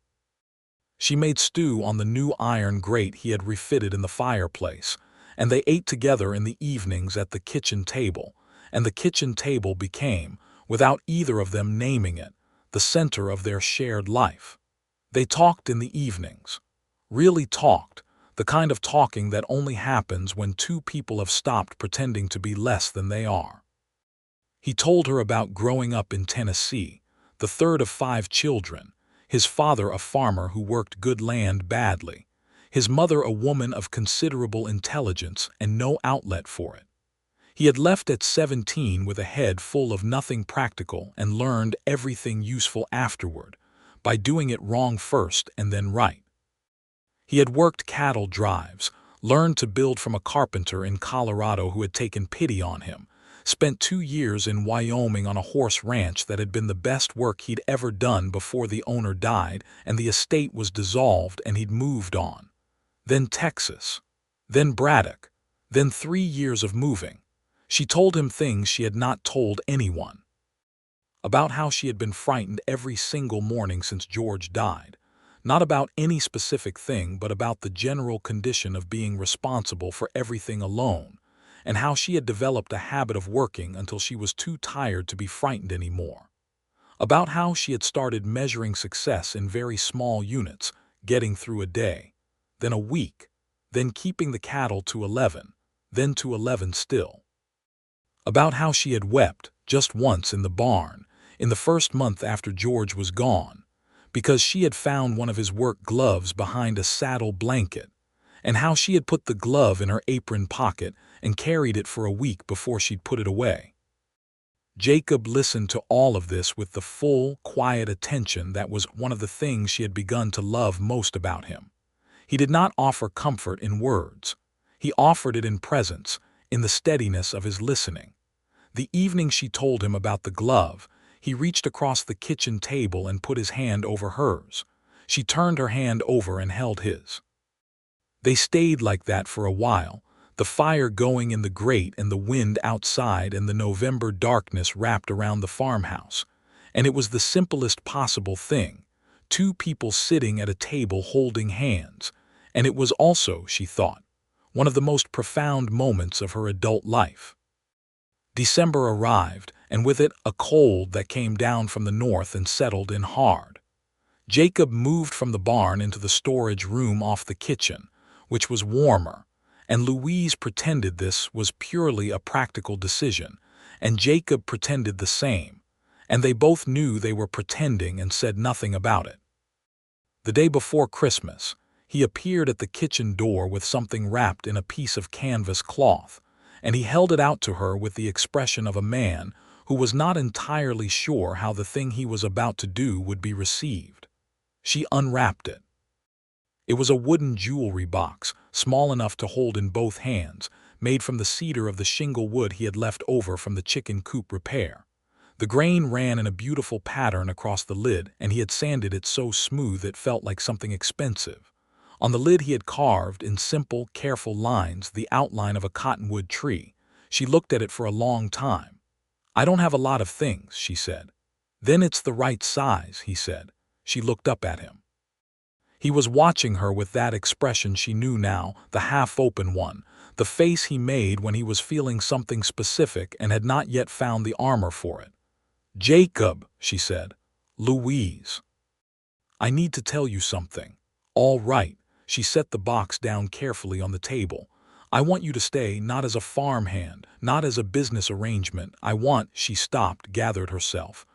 She made stew on the new iron grate he had refitted in the fireplace, and they ate together in the evenings at the kitchen table, and the kitchen table became, without either of them naming it, the center of their shared life. They talked in the evenings. Really talked, the kind of talking that only happens when two people have stopped pretending to be less than they are. He told her about growing up in Tennessee, the third of 5 children, his father a farmer who worked good land badly, his mother a woman of considerable intelligence and no outlet for it. He had left at 17 with a head full of nothing practical and learned everything useful afterward, by doing it wrong first and then right. He had worked cattle drives, learned to build from a carpenter in Colorado who had taken pity on him, spent 2 years in Wyoming on a horse ranch that had been the best work he'd ever done before the owner died and the estate was dissolved and he'd moved on. Then Texas. Then Braddock. Then 3 years of moving. She told him things she had not told anyone. About how she had been frightened every single morning since George died. Not about any specific thing, but about the general condition of being responsible for everything alone, and how she had developed a habit of working until she was too tired to be frightened anymore. About how she had started measuring success in very small units, getting through a day, then a week, then keeping the cattle to 11, then to 11 still. About how she had wept, just once in the barn, in the first month after George was gone, because she had found one of his work gloves behind a saddle blanket, and how she had put the glove in her apron pocket and carried it for a week before she'd put it away. Jacob listened to all of this with the full, quiet attention that was one of the things she had begun to love most about him. He did not offer comfort in words. He offered it in presence, in the steadiness of his listening. The evening she told him about the glove, he reached across the kitchen table and put his hand over hers. She turned her hand over and held his. They stayed like that for a while, the fire going in the grate and the wind outside and the November darkness wrapped around the farmhouse. And it was the simplest possible thing, 2 people sitting at a table holding hands, and it was also, she thought, one of the most profound moments of her adult life. December arrived, and with it a cold that came down from the north and settled in hard. Jacob moved from the barn into the storage room off the kitchen, which was warmer, and Louise pretended this was purely a practical decision, and Jacob pretended the same, and they both knew they were pretending and said nothing about it. The day before Christmas, he appeared at the kitchen door with something wrapped in a piece of canvas cloth, and he held it out to her with the expression of a man who was not entirely sure how the thing he was about to do would be received. She unwrapped it. It was a wooden jewelry box, small enough to hold in both hands, made from the cedar of the shingle wood he had left over from the chicken coop repair. The grain ran in a beautiful pattern across the lid, and he had sanded it so smooth it felt like something expensive. On the lid he had carved, in simple, careful lines, the outline of a cottonwood tree. She looked at it for a long time. "I don't have a lot of things," she said. "Then it's the right size," he said. She looked up at him. He was watching her with that expression she knew now, the half-open one, the face he made when he was feeling something specific and had not yet found the armor for it. "Jacob," she said. "Louise. I need to tell you something." "All right." She set the box down carefully on the table. "I want you to stay, not as a farmhand, not as a business arrangement. She stopped, gathered herself.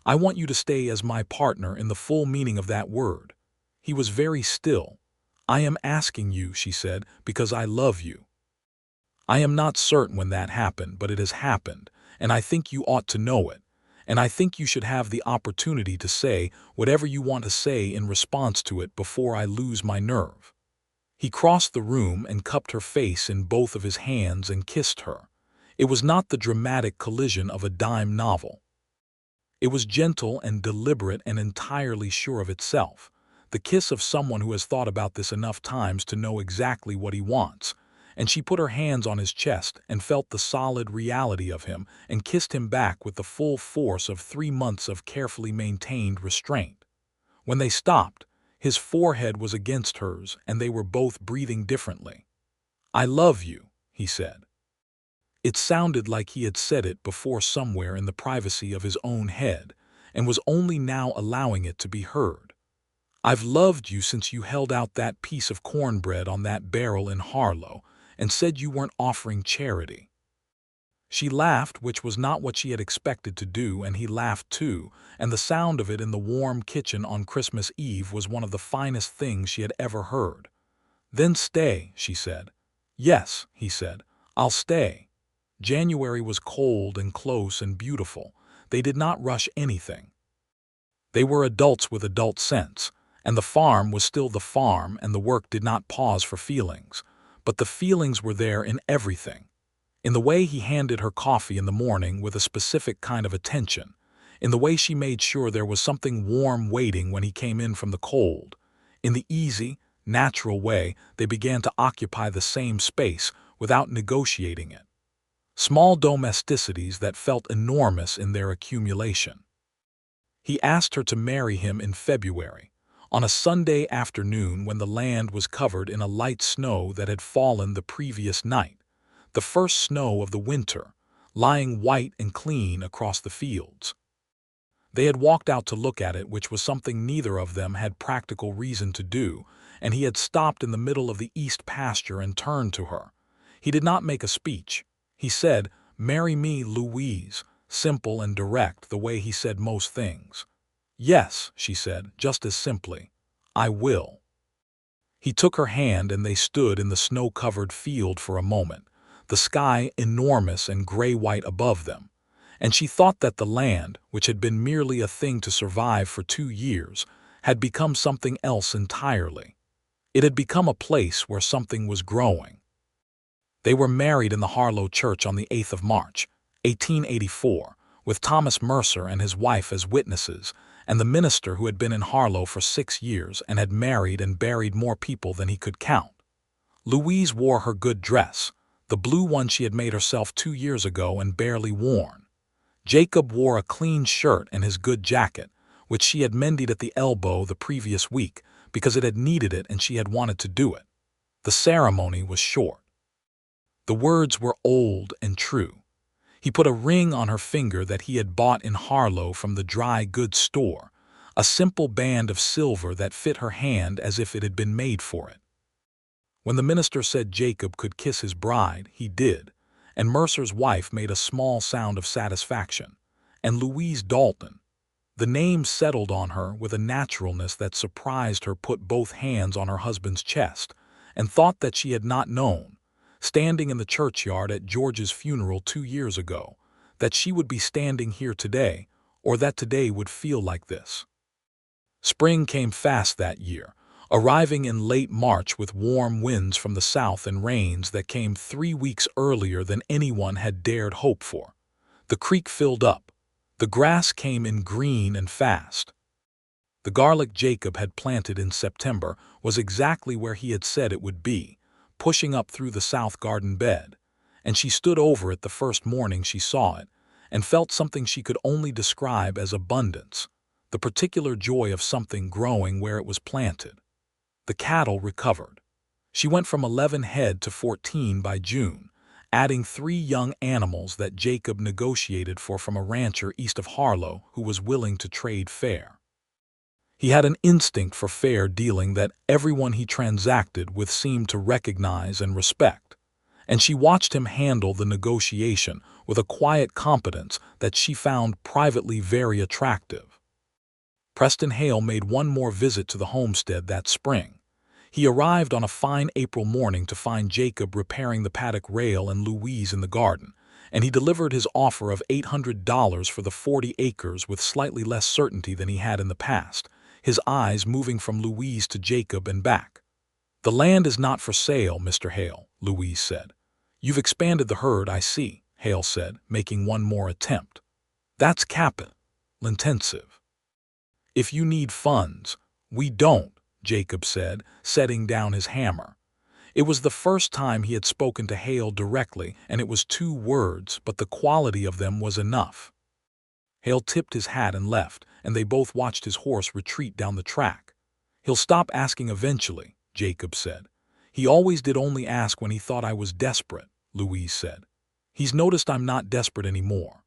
"I want you to stay as my partner in the full meaning of that word." He was very still. "I am asking you," she said, "because I love you. I am not certain when that happened, but it has happened, and I think you ought to know it. And I think you should have the opportunity to say whatever you want to say in response to it before I lose my nerve." He crossed the room and cupped her face in both of his hands and kissed her. It was not the dramatic collision of a dime novel. It was gentle and deliberate and entirely sure of itself, the kiss of someone who has thought about this enough times to know exactly what he wants. And she put her hands on his chest and felt the solid reality of him and kissed him back with the full force of 3 months of carefully maintained restraint. When they stopped, his forehead was against hers and they were both breathing differently. "I love you," he said. It sounded like he had said it before somewhere in the privacy of his own head, and was only now allowing it to be heard. I've loved you since you held out that piece of cornbread on that barrel in Harlow and said you weren't offering charity. She laughed, which was not what she had expected to do, and he laughed too, and the sound of it in the warm kitchen on Christmas Eve was one of the finest things she had ever heard. Then stay, she said. Yes, he said, I'll stay. January was cold and close and beautiful. They did not rush anything. They were adults with adult sense, and the farm was still the farm, and the work did not pause for feelings. But the feelings were there in everything. In the way he handed her coffee in the morning with a specific kind of attention, in the way she made sure there was something warm waiting when he came in from the cold, in the easy, natural way they began to occupy the same space without negotiating it. Small domesticities that felt enormous in their accumulation. He asked her to marry him in February, on a Sunday afternoon when the land was covered in a light snow that had fallen the previous night, the first snow of the winter, lying white and clean across the fields. They had walked out to look at it, which was something neither of them had practical reason to do, and he had stopped in the middle of the east pasture and turned to her. He did not make a speech. He said, "Marry me, Louise," simple and direct, the way he said most things. "Yes," she said, just as simply, "I will." He took her hand and they stood in the snow-covered field for a moment, the sky enormous and gray-white above them, and she thought that the land, which had been merely a thing to survive for 2 years, had become something else entirely. It had become a place where something was growing. They were married in the Harlow church on the 8th of March, 1884, with Thomas Mercer and his wife as witnesses, and the minister who had been in Harlow for 6 years and had married and buried more people than he could count. Louise wore her good dress, the blue one she had made herself 2 years ago and barely worn. Jacob wore a clean shirt and his good jacket, which she had mended at the elbow the previous week because it had needed it and she had wanted to do it. The ceremony was short. The words were old and true. He put a ring on her finger that he had bought in Harlow from the dry goods store, a simple band of silver that fit her hand as if it had been made for it. When the minister said Jacob could kiss his bride, he did, and Mercer's wife made a small sound of satisfaction, and Louise Dalton. The name settled on her with a naturalness that surprised her, put both hands on her husband's chest, and thought that she had not known, standing in the churchyard at George's funeral 2 years ago, that she would be standing here today, or that today would feel like this. Spring came fast that year, arriving in late March with warm winds from the south and rains that came 3 weeks earlier than anyone had dared hope for. The creek filled up. The grass came in green and fast. The garlic Jacob had planted in September was exactly where he had said it would be, pushing up through the south garden bed, and she stood over it the first morning she saw it, and felt something she could only describe as abundance, the particular joy of something growing where it was planted. The cattle recovered. She went from 11 head to 14 by June, adding 3 young animals that Jacob negotiated for from a rancher east of Harlow who was willing to trade fair. He had an instinct for fair dealing that everyone he transacted with seemed to recognize and respect, and she watched him handle the negotiation with a quiet competence that she found privately very attractive. Preston Hale made one more visit to the homestead that spring. He arrived on a fine April morning to find Jacob repairing the paddock rail and Louise in the garden, and he delivered his offer of $800 for the 40 acres with slightly less certainty than he had in the past, his eyes moving from Louise to Jacob and back. "The land is not for sale, Mr. Hale," Louise said. "You've expanded the herd, I see," Hale said, making one more attempt. "That's capital-intensive. If you need funds, we don't," Jacob said, setting down his hammer. It was the first time he had spoken to Hale directly, and it was 2 words, but the quality of them was enough. Hale tipped his hat and left, and they both watched his horse retreat down the track. "He'll stop asking eventually," Jacob said. "He always did only ask when he thought I was desperate," Louise said. "He's noticed I'm not desperate anymore."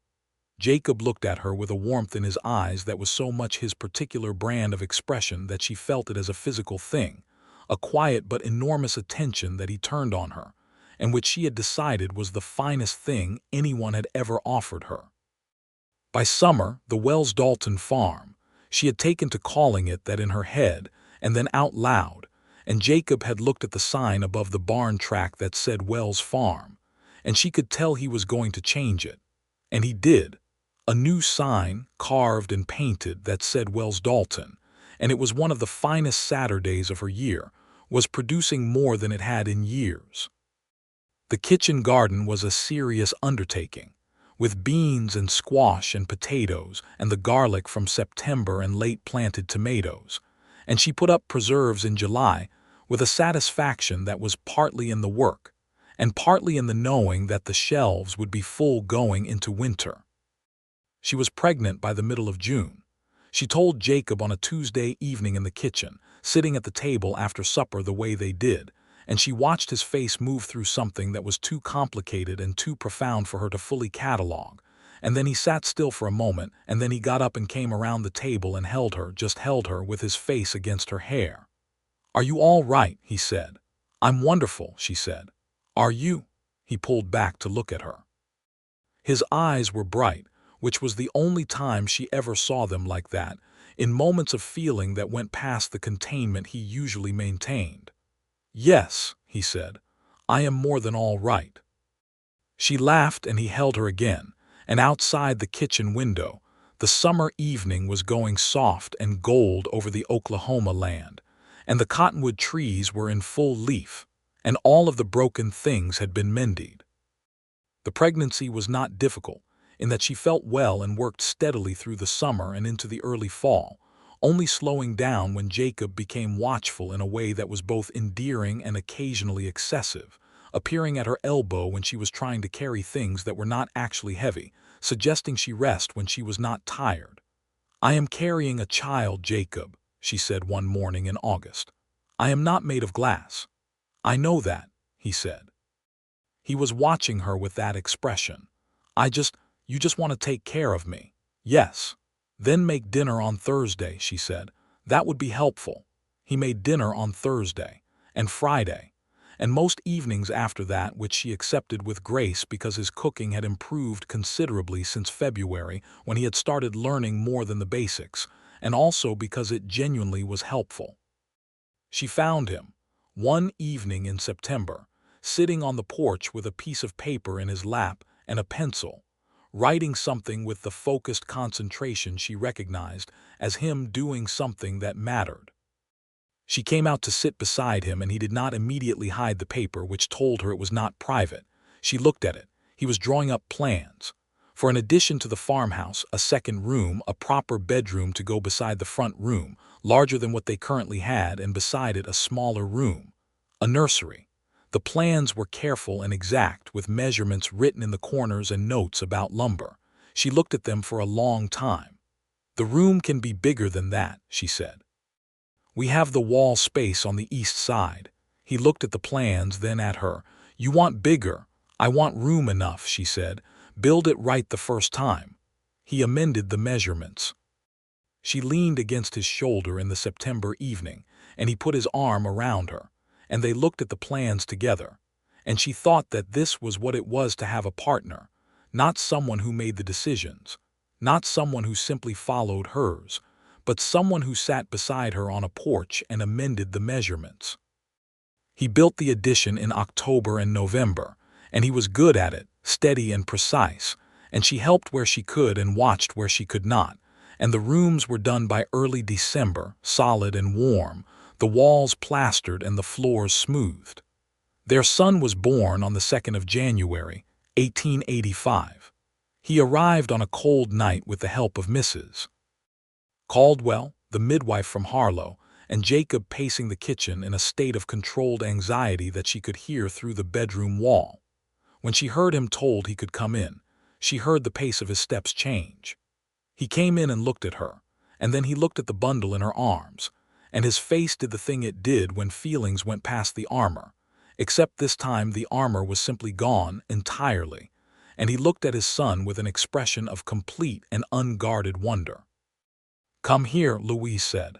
Jacob looked at her with a warmth in his eyes that was so much his particular brand of expression that she felt it as a physical thing, a quiet but enormous attention that he turned on her, and which she had decided was the finest thing anyone had ever offered her. By summer, the Wells Dalton farm, she had taken to calling it that in her head and then out loud, and Jacob had looked at the sign above the barn track that said Wells Farm, and she could tell he was going to change it. And he did. A new sign, carved and painted, that said Wells Dalton, and it was one of the finest Saturdays of her year, was producing more than it had in years. The kitchen garden was a serious undertaking, with beans and squash and potatoes and the garlic from September and late planted tomatoes, and she put up preserves in July with a satisfaction that was partly in the work and partly in the knowing that the shelves would be full going into winter. She was pregnant by the middle of June. She told Jacob on a Tuesday evening in the kitchen, sitting at the table after supper the way they did, and she watched his face move through something that was too complicated and too profound for her to fully catalog. And then he sat still for a moment, and then he got up and came around the table and held her, just held her, with his face against her hair. "Are you all right?" he said. "I'm wonderful," she said. "Are you?" He pulled back to look at her. His eyes were bright, which was the only time she ever saw them like that, in moments of feeling that went past the containment he usually maintained. "Yes," he said, "I am more than all right." She laughed and he held her again, and outside the kitchen window, the summer evening was going soft and gold over the Oklahoma land, and the cottonwood trees were in full leaf, and all of the broken things had been mended. The pregnancy was not difficult, in that she felt well and worked steadily through the summer and into the early fall, only slowing down when Jacob became watchful in a way that was both endearing and occasionally excessive, appearing at her elbow when she was trying to carry things that were not actually heavy, suggesting she rest when she was not tired. "I am carrying a child, Jacob," she said one morning in August. "I am not made of glass." "I know that," he said. He was watching her with that expression. You just want to take care of me." "Yes." "Then make dinner on Thursday," she said. "That would be helpful." He made dinner on Thursday and Friday, and most evenings after that, which she accepted with grace because his cooking had improved considerably since February, when he had started learning more than the basics, and also because it genuinely was helpful. She found him, one evening in September, sitting on the porch with a piece of paper in his lap and a pencil, writing something with the focused concentration she recognized as him doing something that mattered. She came out to sit beside him, and he did not immediately hide the paper, which told her it was not private. She looked at it. He was drawing up plans for an addition to the farmhouse, a second room, a proper bedroom to go beside the front room, larger than what they currently had, and beside it a smaller room, a nursery. The plans were careful and exact, with measurements written in the corners and notes about lumber. She looked at them for a long time. "The room can be bigger than that," she said. "We have the wall space on the east side." He looked at the plans, then at her. "You want bigger." "I want room enough," she said. "Build it right the first time." He amended the measurements. She leaned against his shoulder in the September evening, and he put his arm around her, and they looked at the plans together, and she thought that this was what it was to have a partner, not someone who made the decisions, not someone who simply followed hers, but someone who sat beside her on a porch and amended the measurements. He built the addition in October and November, and he was good at it, steady and precise, and she helped where she could and watched where she could not, and the rooms were done by early December, solid and warm, the walls plastered and the floors smoothed. Their son was born on the 2nd of January, 1885. He arrived on a cold night with the help of Mrs. Caldwell, the midwife from Harlow, and Jacob pacing the kitchen in a state of controlled anxiety that she could hear through the bedroom wall. When she heard him told he could come in, she heard the pace of his steps change. He came in and looked at her, and then he looked at the bundle in her arms, and his face did the thing it did when feelings went past the armor, except this time the armor was simply gone entirely, and he looked at his son with an expression of complete and unguarded wonder. "Come here," Louise said.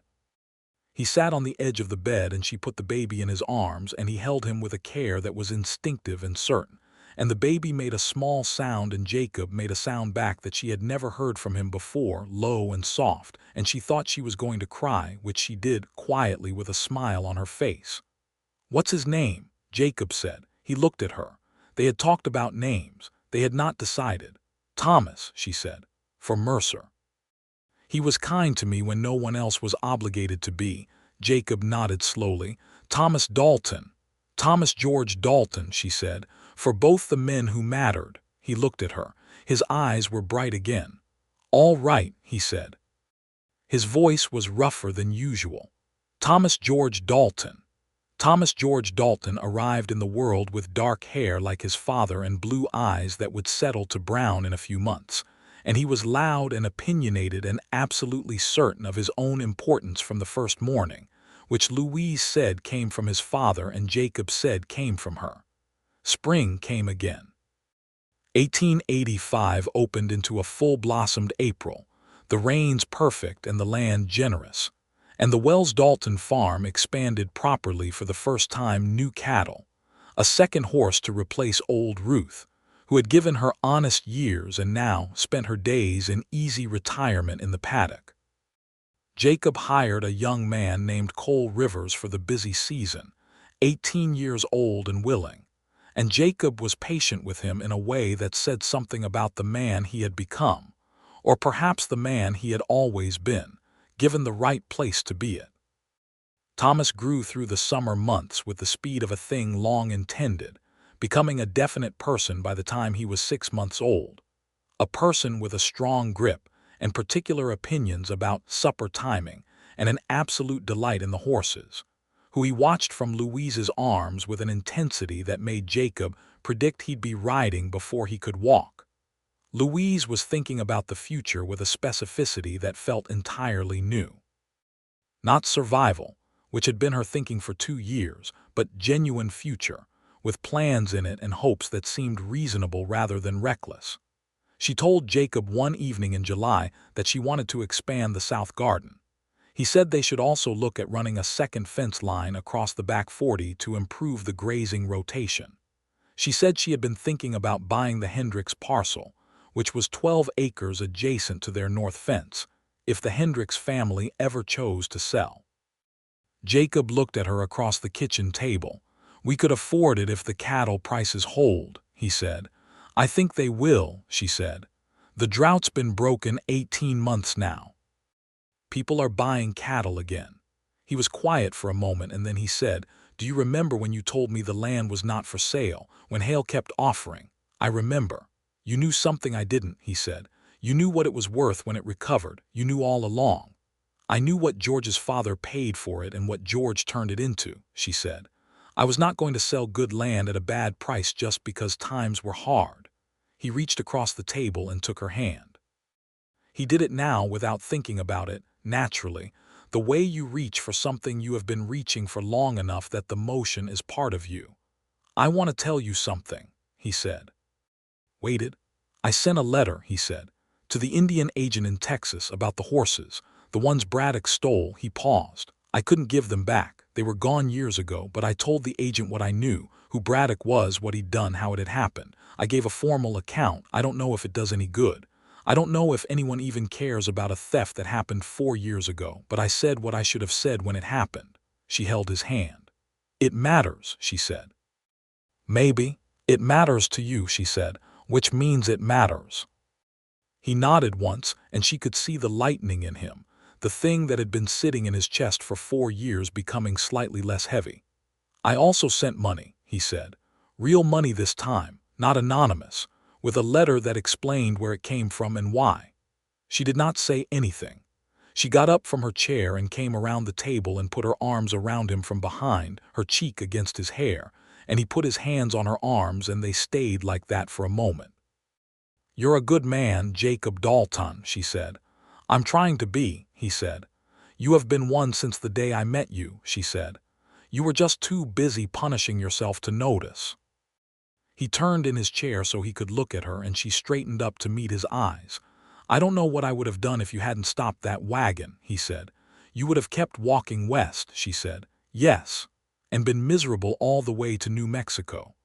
He sat on the edge of the bed and she put the baby in his arms and he held him with a care that was instinctive and certain. And the baby made a small sound and Jacob made a sound back that she had never heard from him before, low and soft, and she thought she was going to cry, which she did quietly with a smile on her face. "What's his name?" Jacob said. He looked at her. They had talked about names. They had not decided. "Thomas," she said, "for Mercer. He was kind to me when no one else was obligated to be." Jacob nodded slowly. "Thomas Dalton. Thomas George Dalton," she said, "for both the men who mattered." He looked at her. His eyes were bright again. "All right," he said. His voice was rougher than usual. "Thomas George Dalton." Thomas George Dalton arrived in the world with dark hair like his father and blue eyes that would settle to brown in a few months. And he was loud and opinionated and absolutely certain of his own importance from the first morning, which Louise said came from his father and Jacob said came from her. Spring came again. 1885 opened into a full-blossomed April, the rains perfect and the land generous, and the Wells Dalton farm expanded properly for the first time. New cattle, a second horse to replace old Ruth, who had given her honest years and now spent her days in easy retirement in the paddock. Jacob hired a young man named Cole Rivers for the busy season, 18 years old and willing, and Jacob was patient with him in a way that said something about the man he had become, or perhaps the man he had always been, given the right place to be it. Thomas grew through the summer months with the speed of a thing long intended, becoming a definite person by the time he was 6 months old, a person with a strong grip and particular opinions about supper timing and an absolute delight in the horses, who he watched from Louise's arms with an intensity that made Jacob predict he'd be riding before he could walk. Louise was thinking about the future with a specificity that felt entirely new. Not survival, which had been her thinking for 2 years, but genuine future, with plans in it and hopes that seemed reasonable rather than reckless. She told Jacob one evening in July that she wanted to expand the south garden. He said they should also look at running a second fence line across the back 40 to improve the grazing rotation. She said she had been thinking about buying the Hendricks parcel, which was 12 acres adjacent to their north fence, if the Hendricks family ever chose to sell. Jacob looked at her across the kitchen table. "We could afford it if the cattle prices hold," he said. "I think they will," she said. "The drought's been broken 18 months now. People are buying cattle again." He was quiet for a moment and then he said, "Do you remember when you told me the land was not for sale, when Hale kept offering?" "I remember." "You knew something I didn't," he said. "You knew what it was worth when it recovered. You knew all along." "I knew what George's father paid for it and what George turned it into," she said. "I was not going to sell good land at a bad price just because times were hard." He reached across the table and took her hand. He did it now without thinking about it, naturally, the way you reach for something you have been reaching for long enough that the motion is part of you. "I want to tell you something," he said. Waited. "I sent a letter," he said, "to the Indian agent in Texas about the horses, the ones Braddock stole." He paused. "I couldn't give them back. They were gone years ago, but I told the agent what I knew, who Braddock was, what he'd done, how it had happened. I gave a formal account. I don't know if it does any good. I don't know if anyone even cares about a theft that happened 4 years ago, but I said what I should have said when it happened." She held his hand. "It matters," she said. "Maybe. It matters to you," she said, "which means it matters." He nodded once, and she could see the lightning in him, the thing that had been sitting in his chest for 4 years becoming slightly less heavy. "I also sent money," he said. "Real money this time, not anonymous, with a letter that explained where it came from and why." She did not say anything. She got up from her chair and came around the table and put her arms around him from behind, her cheek against his hair, and he put his hands on her arms and they stayed like that for a moment. "You're a good man, Jacob Dalton," she said. "I'm trying to be," he said. "You have been one since the day I met you," she said. You were just too busy punishing yourself to notice." He turned in his chair so he could look at her, and she straightened up to meet his eyes. "I don't know what I would have done if you hadn't stopped that wagon," he said. "You would have kept walking west," she said. "Yes, and been miserable all the way to New Mexico."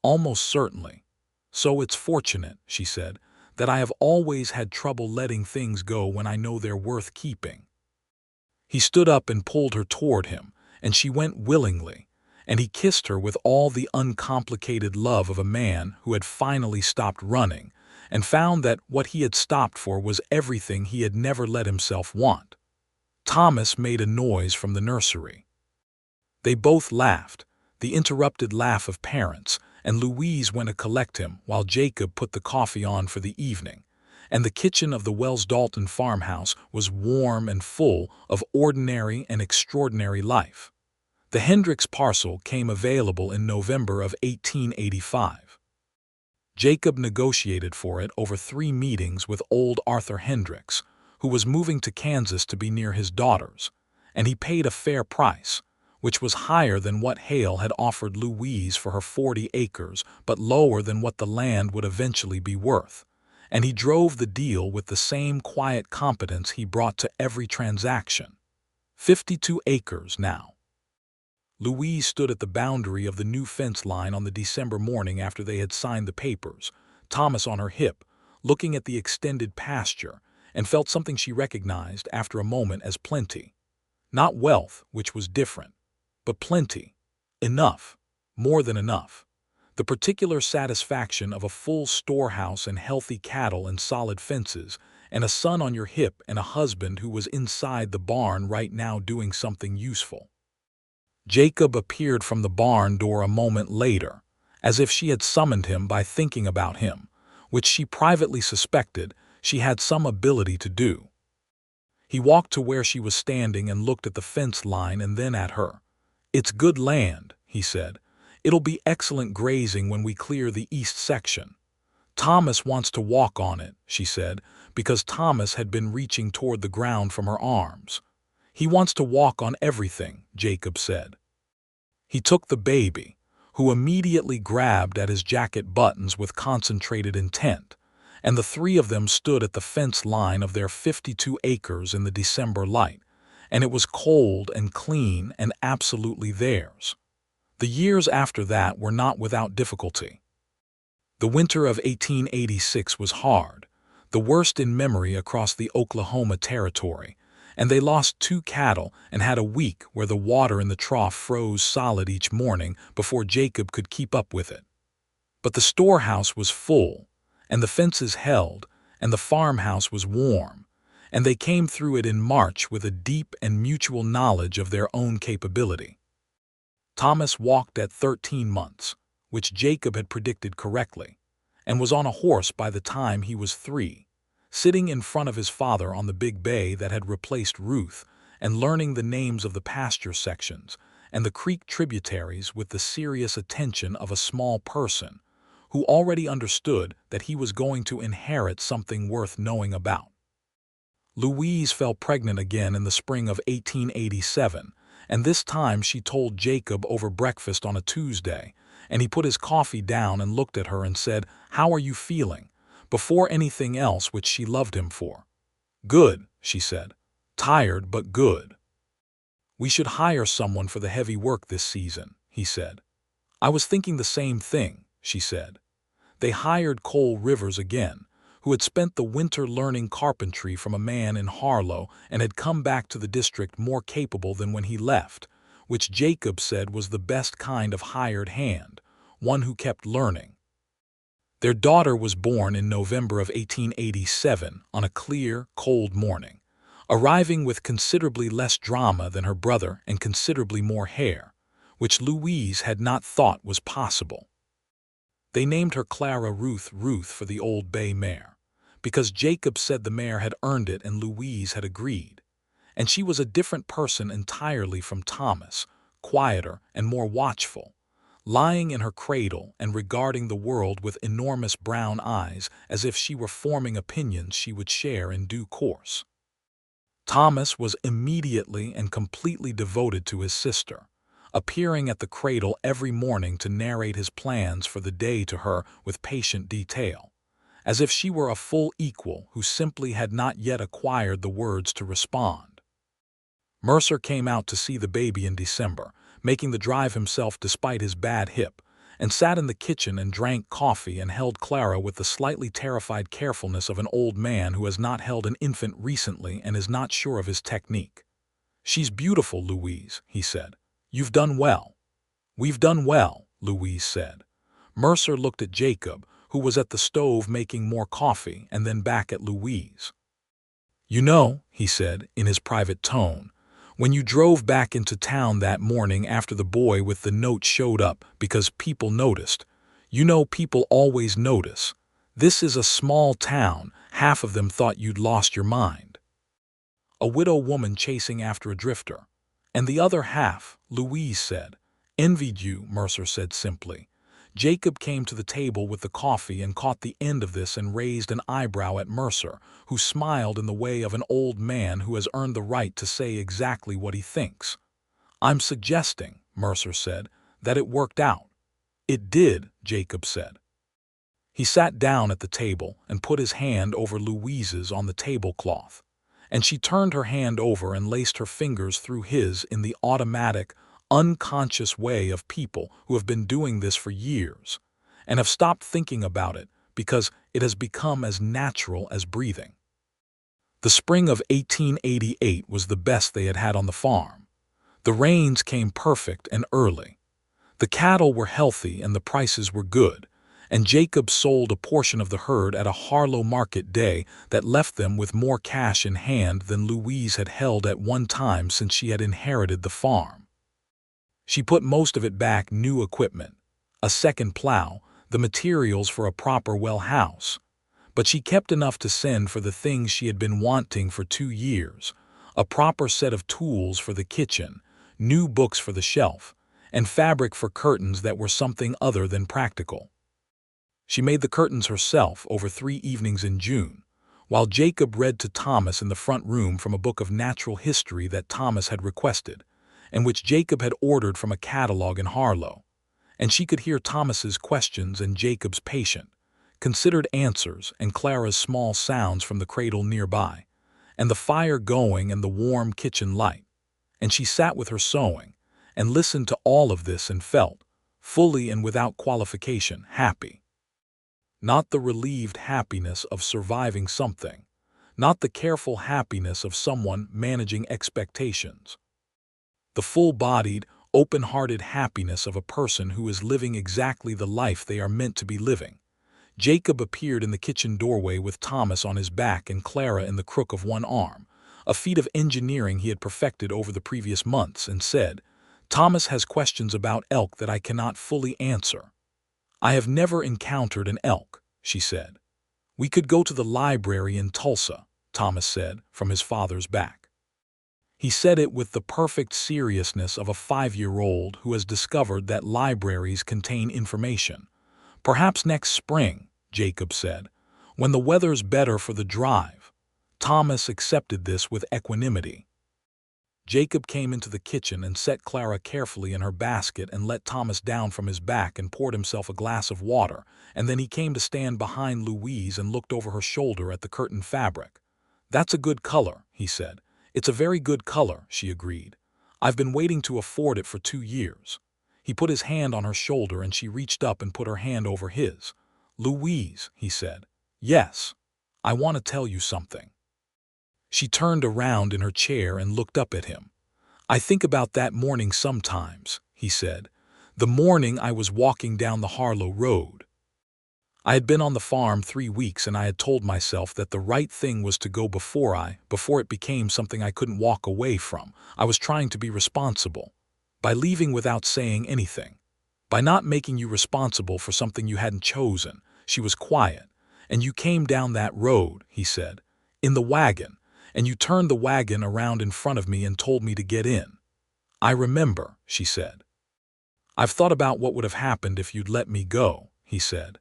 "Almost certainly. So it's fortunate," she said, "that I have always had trouble letting things go when I know they're worth keeping." He stood up and pulled her toward him, and she went willingly, and he kissed her with all the uncomplicated love of a man who had finally stopped running and found that what he had stopped for was everything he had never let himself want. Thomas made a noise from the nursery. They both laughed, the interrupted laugh of parents, and Louise went to collect him while Jacob put the coffee on for the evening, and the kitchen of the Wells-Dalton farmhouse was warm and full of ordinary and extraordinary life. The Hendricks parcel came available in November of 1885. Jacob negotiated for it over 3 meetings with old Arthur Hendricks, who was moving to Kansas to be near his daughters, and he paid a fair price, which was higher than what Hale had offered Louise for her 40 acres, but lower than what the land would eventually be worth. And he drove the deal with the same quiet competence he brought to every transaction. 52 acres now. Louise stood at the boundary of the new fence line on the December morning after they had signed the papers, Thomas on her hip, looking at the extended pasture, and felt something she recognized after a moment as plenty. Not wealth, which was different, but plenty. Enough. More than enough. The particular satisfaction of a full storehouse and healthy cattle and solid fences, and a son on your hip and a husband who was inside the barn right now doing something useful. Jacob appeared from the barn door a moment later, as if she had summoned him by thinking about him, which she privately suspected she had some ability to do. He walked to where she was standing and looked at the fence line and then at her. "It's good land," he said. "It'll be excellent grazing when we clear the east section." "Thomas wants to walk on it," she said, because Thomas had been reaching toward the ground from her arms. "He wants to walk on everything," Jacob said. He took the baby, who immediately grabbed at his jacket buttons with concentrated intent, and the 3 of them stood at the fence line of their 52 acres in the December light, and it was cold and clean and absolutely theirs. The years after that were not without difficulty. The winter of 1886 was hard, the worst in memory across the Oklahoma Territory, and they lost 2 cattle and had a week where the water in the trough froze solid each morning before Jacob could keep up with it. But the storehouse was full, and the fences held, and the farmhouse was warm, and they came through it in March with a deep and mutual knowledge of their own capability. Thomas walked at 13 months, which Jacob had predicted correctly, and was on a horse by the time he was 3, sitting in front of his father on the big bay that had replaced Ruth, and learning the names of the pasture sections and the creek tributaries with the serious attention of a small person who already understood that he was going to inherit something worth knowing about. Louise fell pregnant again in the spring of 1887, and this time she told Jacob over breakfast on a Tuesday, and he put his coffee down and looked at her and said, "How are you feeling?" before anything else, which she loved him for. "Good," she said. "Tired, but good." "We should hire someone for the heavy work this season," he said. "I was thinking the same thing," she said. They hired Cole Rivers again, who had spent the winter learning carpentry from a man in Harlow and had come back to the district more capable than when he left, which Jacob said was the best kind of hired hand, one who kept learning. Their daughter was born in November of 1887 on a clear, cold morning, arriving with considerably less drama than her brother and considerably more hair, which Louise had not thought was possible. They named her Clara Ruth for the old bay mare, because Jacob said the mare had earned it and Louise had agreed. And she was a different person entirely from Thomas, quieter and more watchful, lying in her cradle and regarding the world with enormous brown eyes as if she were forming opinions she would share in due course. Thomas was immediately and completely devoted to his sister, appearing at the cradle every morning to narrate his plans for the day to her with patient detail, as if she were a full equal who simply had not yet acquired the words to respond. Mercer came out to see the baby in December, making the drive himself despite his bad hip, and sat in the kitchen and drank coffee and held Clara with the slightly terrified carefulness of an old man who has not held an infant recently and is not sure of his technique. "She's beautiful, Louise," he said. "You've done well." "We've done well," Louise said. Mercer looked at Jacob, who was at the stove making more coffee, and then back at Louise. "You know," he said in his private tone, "when you drove back into town that morning after the boy with the note showed up because people noticed. You know people always notice. This is a small town, half of them thought you'd lost your mind. A widow woman chasing after a drifter. And the other half," Louise said, "envied you," Mercer said simply. Jacob came to the table with the coffee and caught the end of this and raised an eyebrow at Mercer, who smiled in the way of an old man who has earned the right to say exactly what he thinks. "I'm suggesting," Mercer said, "that it worked out." "It did," Jacob said. He sat down at the table and put his hand over Louise's on the tablecloth, and she turned her hand over and laced her fingers through his in the automatic, unconscious way of people who have been doing this for years and have stopped thinking about it because it has become as natural as breathing. The spring of 1888 was the best they had had on the farm. The rains came perfect and early. The cattle were healthy and the prices were good, and Jacob sold a portion of the herd at a Harlow market day that left them with more cash in hand than Louise had held at one time since she had inherited the farm. She put most of it back: new equipment, a second plow, the materials for a proper well house. But she kept enough to send for the things she had been wanting for 2 years, a proper set of tools for the kitchen, new books for the shelf, and fabric for curtains that were something other than practical. She made the curtains herself over 3 evenings in June, while Jacob read to Thomas in the front room from a book of natural history that Thomas had requested, and which Jacob had ordered from a catalog in Harlow. And she could hear Thomas's questions and Jacob's patient, considered answers and Clara's small sounds from the cradle nearby, and the fire going and the warm kitchen light. And she sat with her sewing, and listened to all of this and felt, fully and without qualification, happy. Not the relieved happiness of surviving something, not the careful happiness of someone managing expectations. The full-bodied, open-hearted happiness of a person who is living exactly the life they are meant to be living. Jacob appeared in the kitchen doorway with Thomas on his back and Clara in the crook of one arm, a feat of engineering he had perfected over the previous months, and said, "Thomas has questions about elk that I cannot fully answer." "I have never encountered an elk," she said. "We could go to the library in Tulsa," Thomas said from his father's back. He said it with the perfect seriousness of a 5-year-old who has discovered that libraries contain information. "Perhaps next spring," Jacob said, "when the weather's better for the drive." Thomas accepted this with equanimity. Jacob came into the kitchen and set Clara carefully in her basket and let Thomas down from his back and poured himself a glass of water, and then he came to stand behind Louise and looked over her shoulder at the curtain fabric. "That's a good color," he said. "It's a very good color," she agreed. "I've been waiting to afford it for 2 years." He put his hand on her shoulder and she reached up and put her hand over his. "Louise," he said. "Yes. I want to tell you something." She turned around in her chair and looked up at him. "I think about that morning sometimes," he said. "The morning I was walking down the Harlow Road. I had been on the farm 3 weeks and I had told myself that the right thing was to go before it became something I couldn't walk away from. I was trying to be responsible. By leaving without saying anything. By not making you responsible for something you hadn't chosen." She was quiet. "And you came down that road," he said, "in the wagon, and you turned the wagon around in front of me and told me to get in." "I remember," she said. "I've thought about what would have happened if you'd let me go," he said.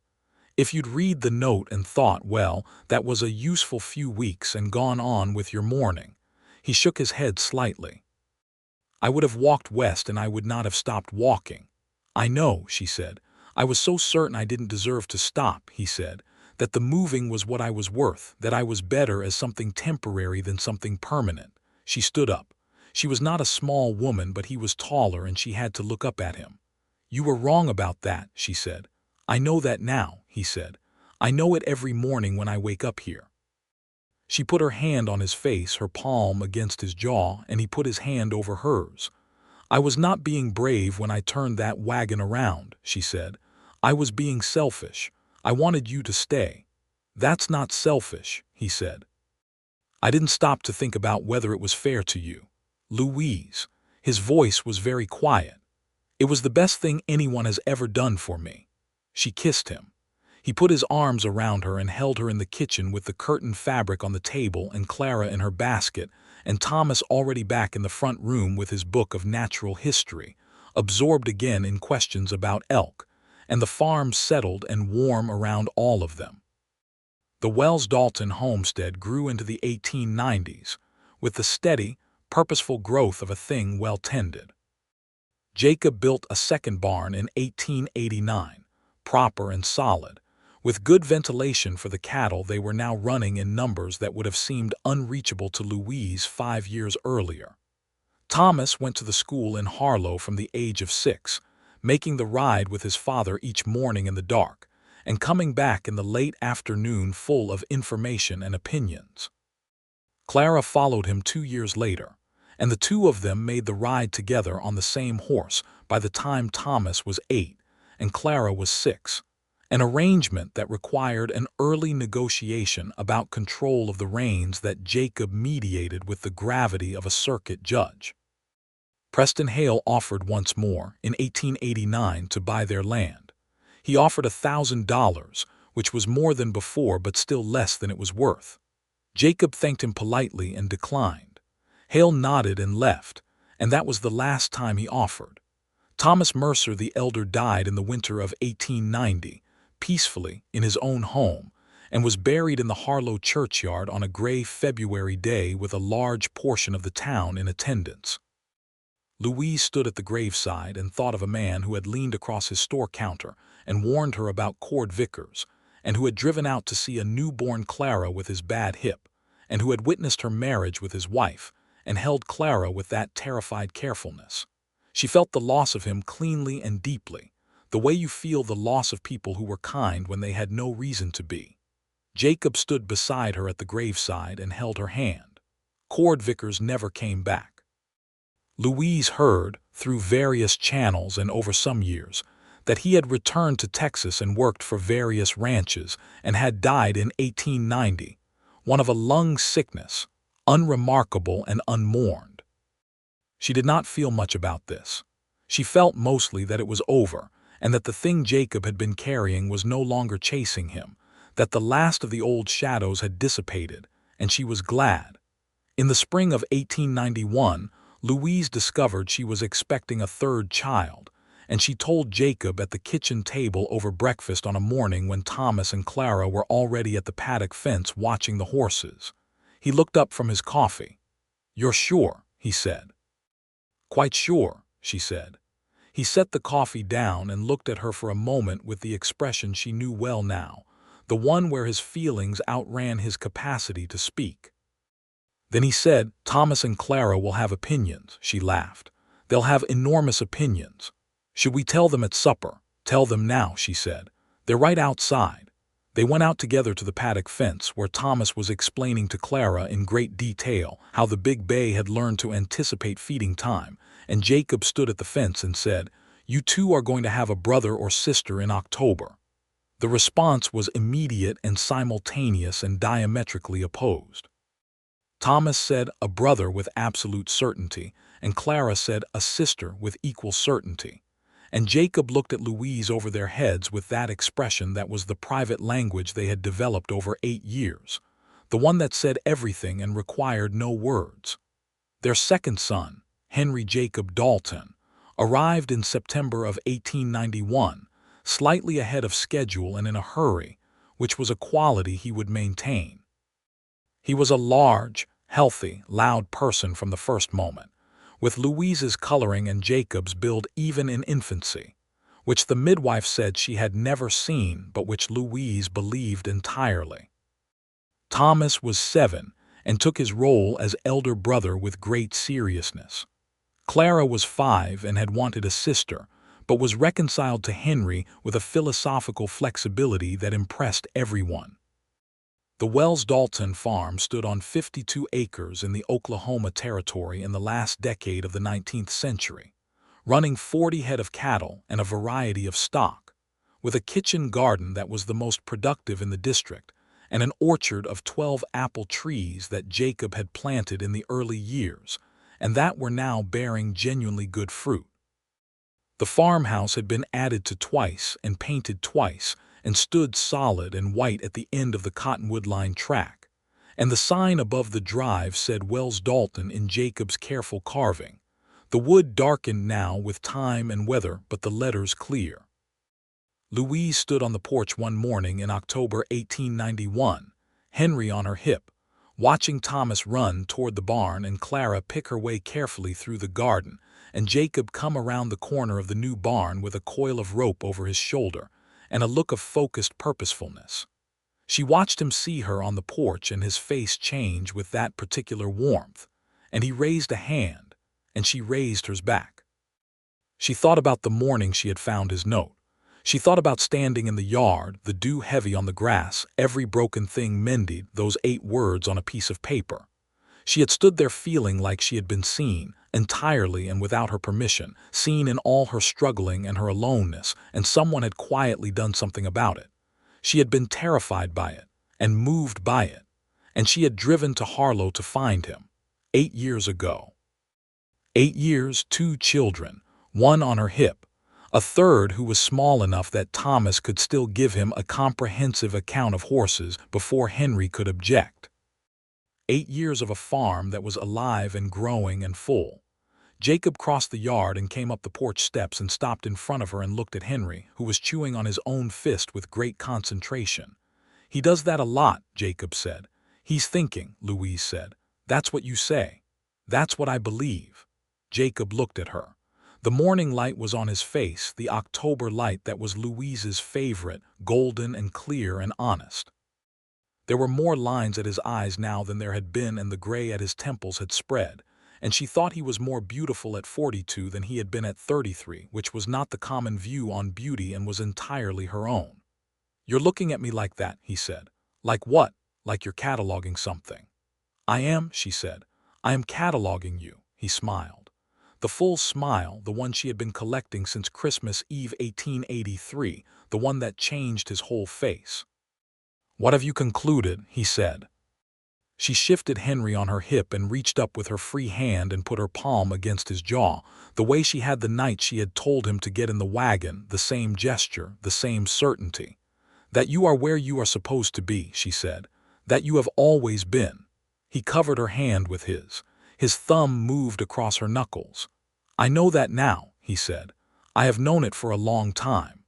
"If you'd read the note and thought, well, that was a useful few weeks and gone on with your mourning." He shook his head slightly. I would have walked west and I would not have stopped walking. I know, she said. I was so certain I didn't deserve to stop, he said, that the moving was what I was worth, that I was better as something temporary than something permanent. She stood up. She was not a small woman, but he was taller and she had to look up at him. You were wrong about that, she said. I know that now, he said. I know it every morning when I wake up here. She put her hand on his face, her palm against his jaw, and he put his hand over hers. I was not being brave when I turned that wagon around, she said. I was being selfish. I wanted you to stay. That's not selfish, he said. I didn't stop to think about whether it was fair to you. Louise. His voice was very quiet. It was the best thing anyone has ever done for me. She kissed him. He put his arms around her and held her in the kitchen with the curtain fabric on the table and Clara in her basket, and Thomas already back in the front room with his book of natural history, absorbed again in questions about elk, and the farm settled and warm around all of them. The Wells-Dalton homestead grew into the 1890s, with the steady, purposeful growth of a thing well tended. Jacob built a second barn in 1889, proper and solid, with good ventilation for the cattle. They were now running in numbers that would have seemed unreachable to Louise 5 years earlier. Thomas went to the school in Harlow from the age of 6, making the ride with his father each morning in the dark, and coming back in the late afternoon full of information and opinions. Clara followed him 2 years later, and the two of them made the ride together on the same horse by the time Thomas was 8 and Clara was 6. An arrangement that required an early negotiation about control of the reins that Jacob mediated with the gravity of a circuit judge. Preston Hale offered once more, in 1889, to buy their land. He offered $1,000, which was more than before but still less than it was worth. Jacob thanked him politely and declined. Hale nodded and left, and that was the last time he offered. Thomas Mercer the elder died in the winter of 1890, peacefully in his own home, and was buried in the Harlow churchyard on a gray February day with a large portion of the town in attendance. Louise stood at the graveside and thought of a man who had leaned across his store counter and warned her about Cord Vickers, and who had driven out to see a newborn Clara with his bad hip, and who had witnessed her marriage with his wife, and held Clara with that terrified carefulness. She felt the loss of him cleanly and deeply, the way you feel the loss of people who were kind when they had no reason to be. Jacob stood beside her at the graveside and held her hand. Cord Vickers never came back. Louise heard, through various channels and over some years, that he had returned to Texas and worked for various ranches and had died in 1890, one of a lung sickness, unremarkable and unmourned. She did not feel much about this. She felt mostly that it was over, and that the thing Jacob had been carrying was no longer chasing him, that the last of the old shadows had dissipated, and she was glad. In the spring of 1891, Louise discovered she was expecting a third child, and she told Jacob at the kitchen table over breakfast on a morning when Thomas and Clara were already at the paddock fence watching the horses. He looked up from his coffee. "You're sure?" he said. "Quite sure," she said. He set the coffee down and looked at her for a moment with the expression she knew well now, the one where his feelings outran his capacity to speak. Then he said, "Thomas and Clara will have opinions," she laughed. "They'll have enormous opinions. Should we tell them at supper?" "Tell them now," she said. "They're right outside." They went out together to the paddock fence, where Thomas was explaining to Clara in great detail how the big bay had learned to anticipate feeding time, and Jacob stood at the fence and said, "You two are going to have a brother or sister in October." The response was immediate and simultaneous and diametrically opposed. Thomas said a brother with absolute certainty, and Clara said a sister with equal certainty. And Jacob looked at Louise over their heads with that expression that was the private language they had developed over 8 years, the one that said everything and required no words. Their second son, Henry Jacob Dalton, arrived in September of 1891, slightly ahead of schedule and in a hurry, which was a quality he would maintain. He was a large, healthy, loud person from the first moment, with Louise's coloring and Jacob's build even in infancy, which the midwife said she had never seen but which Louise believed entirely. Thomas was 7 and took his role as elder brother with great seriousness. Clara was 5 and had wanted a sister, but was reconciled to Henry with a philosophical flexibility that impressed everyone. The Wells-Dalton farm stood on 52 acres in the Oklahoma Territory in the last decade of the 19th century, running 40 head of cattle and a variety of stock, with a kitchen garden that was the most productive in the district, and an orchard of 12 apple trees that Jacob had planted in the early years, and that were now bearing genuinely good fruit. The farmhouse had been added to twice and painted twice, and stood solid and white at the end of the cottonwood-lined track, and the sign above the drive said Wells-Dalton in Jacob's careful carving. The wood darkened now with time and weather, but the letters clear. Louise stood on the porch one morning in October 1891, Henry on her hip, watching Thomas run toward the barn and Clara pick her way carefully through the garden, and Jacob come around the corner of the new barn with a coil of rope over his shoulder and a look of focused purposefulness. She watched him see her on the porch and his face change with that particular warmth, and he raised a hand, and she raised hers back. She thought about the morning she had found his note. She thought about standing in the yard, the dew heavy on the grass, every broken thing mended, those 8 words on a piece of paper. She had stood there feeling like she had been seen, entirely and without her permission, seen in all her struggling and her aloneness, and someone had quietly done something about it. She had been terrified by it, and moved by it, and she had driven to Harlow to find him, 8 years ago. 8 years, 2 children, one on her hip, a third who was small enough that Thomas could still give him a comprehensive account of horses before Henry could object. 8 years of a farm that was alive and growing and full. Jacob crossed the yard and came up the porch steps and stopped in front of her and looked at Henry, who was chewing on his own fist with great concentration. "He does that a lot," Jacob said. "He's thinking," Louise said. "That's what you say. That's what I believe." Jacob looked at her. The morning light was on his face, the October light that was Louise's favorite, golden and clear and honest. There were more lines at his eyes now than there had been, and the gray at his temples had spread, and she thought he was more beautiful at 42 than he had been at 33, which was not the common view on beauty and was entirely her own. "You're looking at me like that," he said. "Like what? Like you're cataloging something." "I am," she said. "I am cataloging you," he smiled. The full smile, the one she had been collecting since Christmas Eve 1883, the one that changed his whole face. "What have you concluded?" he said. She shifted Henry on her hip and reached up with her free hand and put her palm against his jaw, the way she had the night she had told him to get in the wagon, the same gesture, the same certainty. "That you are where you are supposed to be," she said. "That you have always been." He covered her hand with his. His thumb moved across her knuckles. "I know that now," he said. "I have known it for a long time."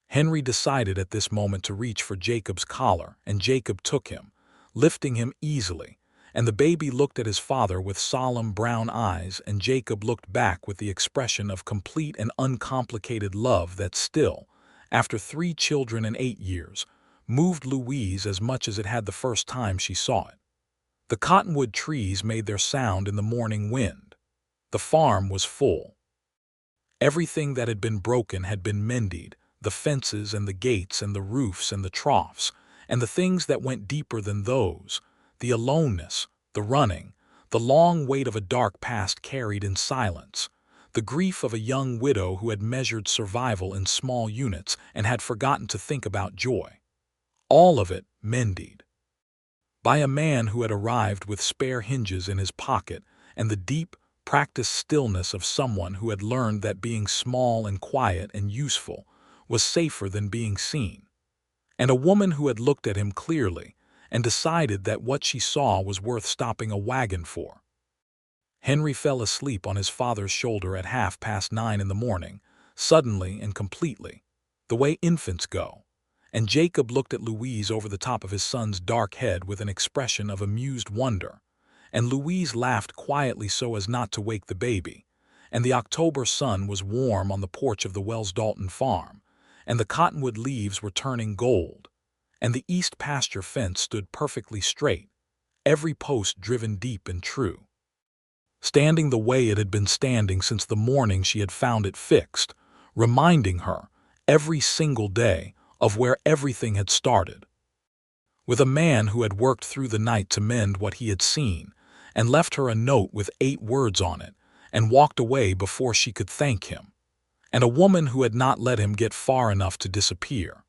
Henry decided at this moment to reach for Jacob's collar, and Jacob took him, lifting him easily, and the baby looked at his father with solemn brown eyes, and Jacob looked back with the expression of complete and uncomplicated love that still, after 3 children and 8 years, moved Louise as much as it had the first time she saw it. The cottonwood trees made their sound in the morning wind. The farm was full. Everything that had been broken had been mended, the fences and the gates and the roofs and the troughs, and the things that went deeper than those, the aloneness, the running, the long wait of a dark past carried in silence, the grief of a young widow who had measured survival in small units and had forgotten to think about joy. All of it mended. By a man who had arrived with spare hinges in his pocket and the deep, practiced stillness of someone who had learned that being small and quiet and useful was safer than being seen, and a woman who had looked at him clearly and decided that what she saw was worth stopping a wagon for. Henry fell asleep on his father's shoulder at 9:30 in the morning, suddenly and completely, the way infants go. And Jacob looked at Louise over the top of his son's dark head with an expression of amused wonder, and Louise laughed quietly so as not to wake the baby, and the October sun was warm on the porch of the Wells-Dalton farm, and the cottonwood leaves were turning gold, and the east pasture fence stood perfectly straight, every post driven deep and true, standing the way it had been standing since the morning she had found it fixed, reminding her, every single day, of where everything had started, with a man who had worked through the night to mend what he had seen, and left her a note with 8 words on it, and walked away before she could thank him, and a woman who had not let him get far enough to disappear.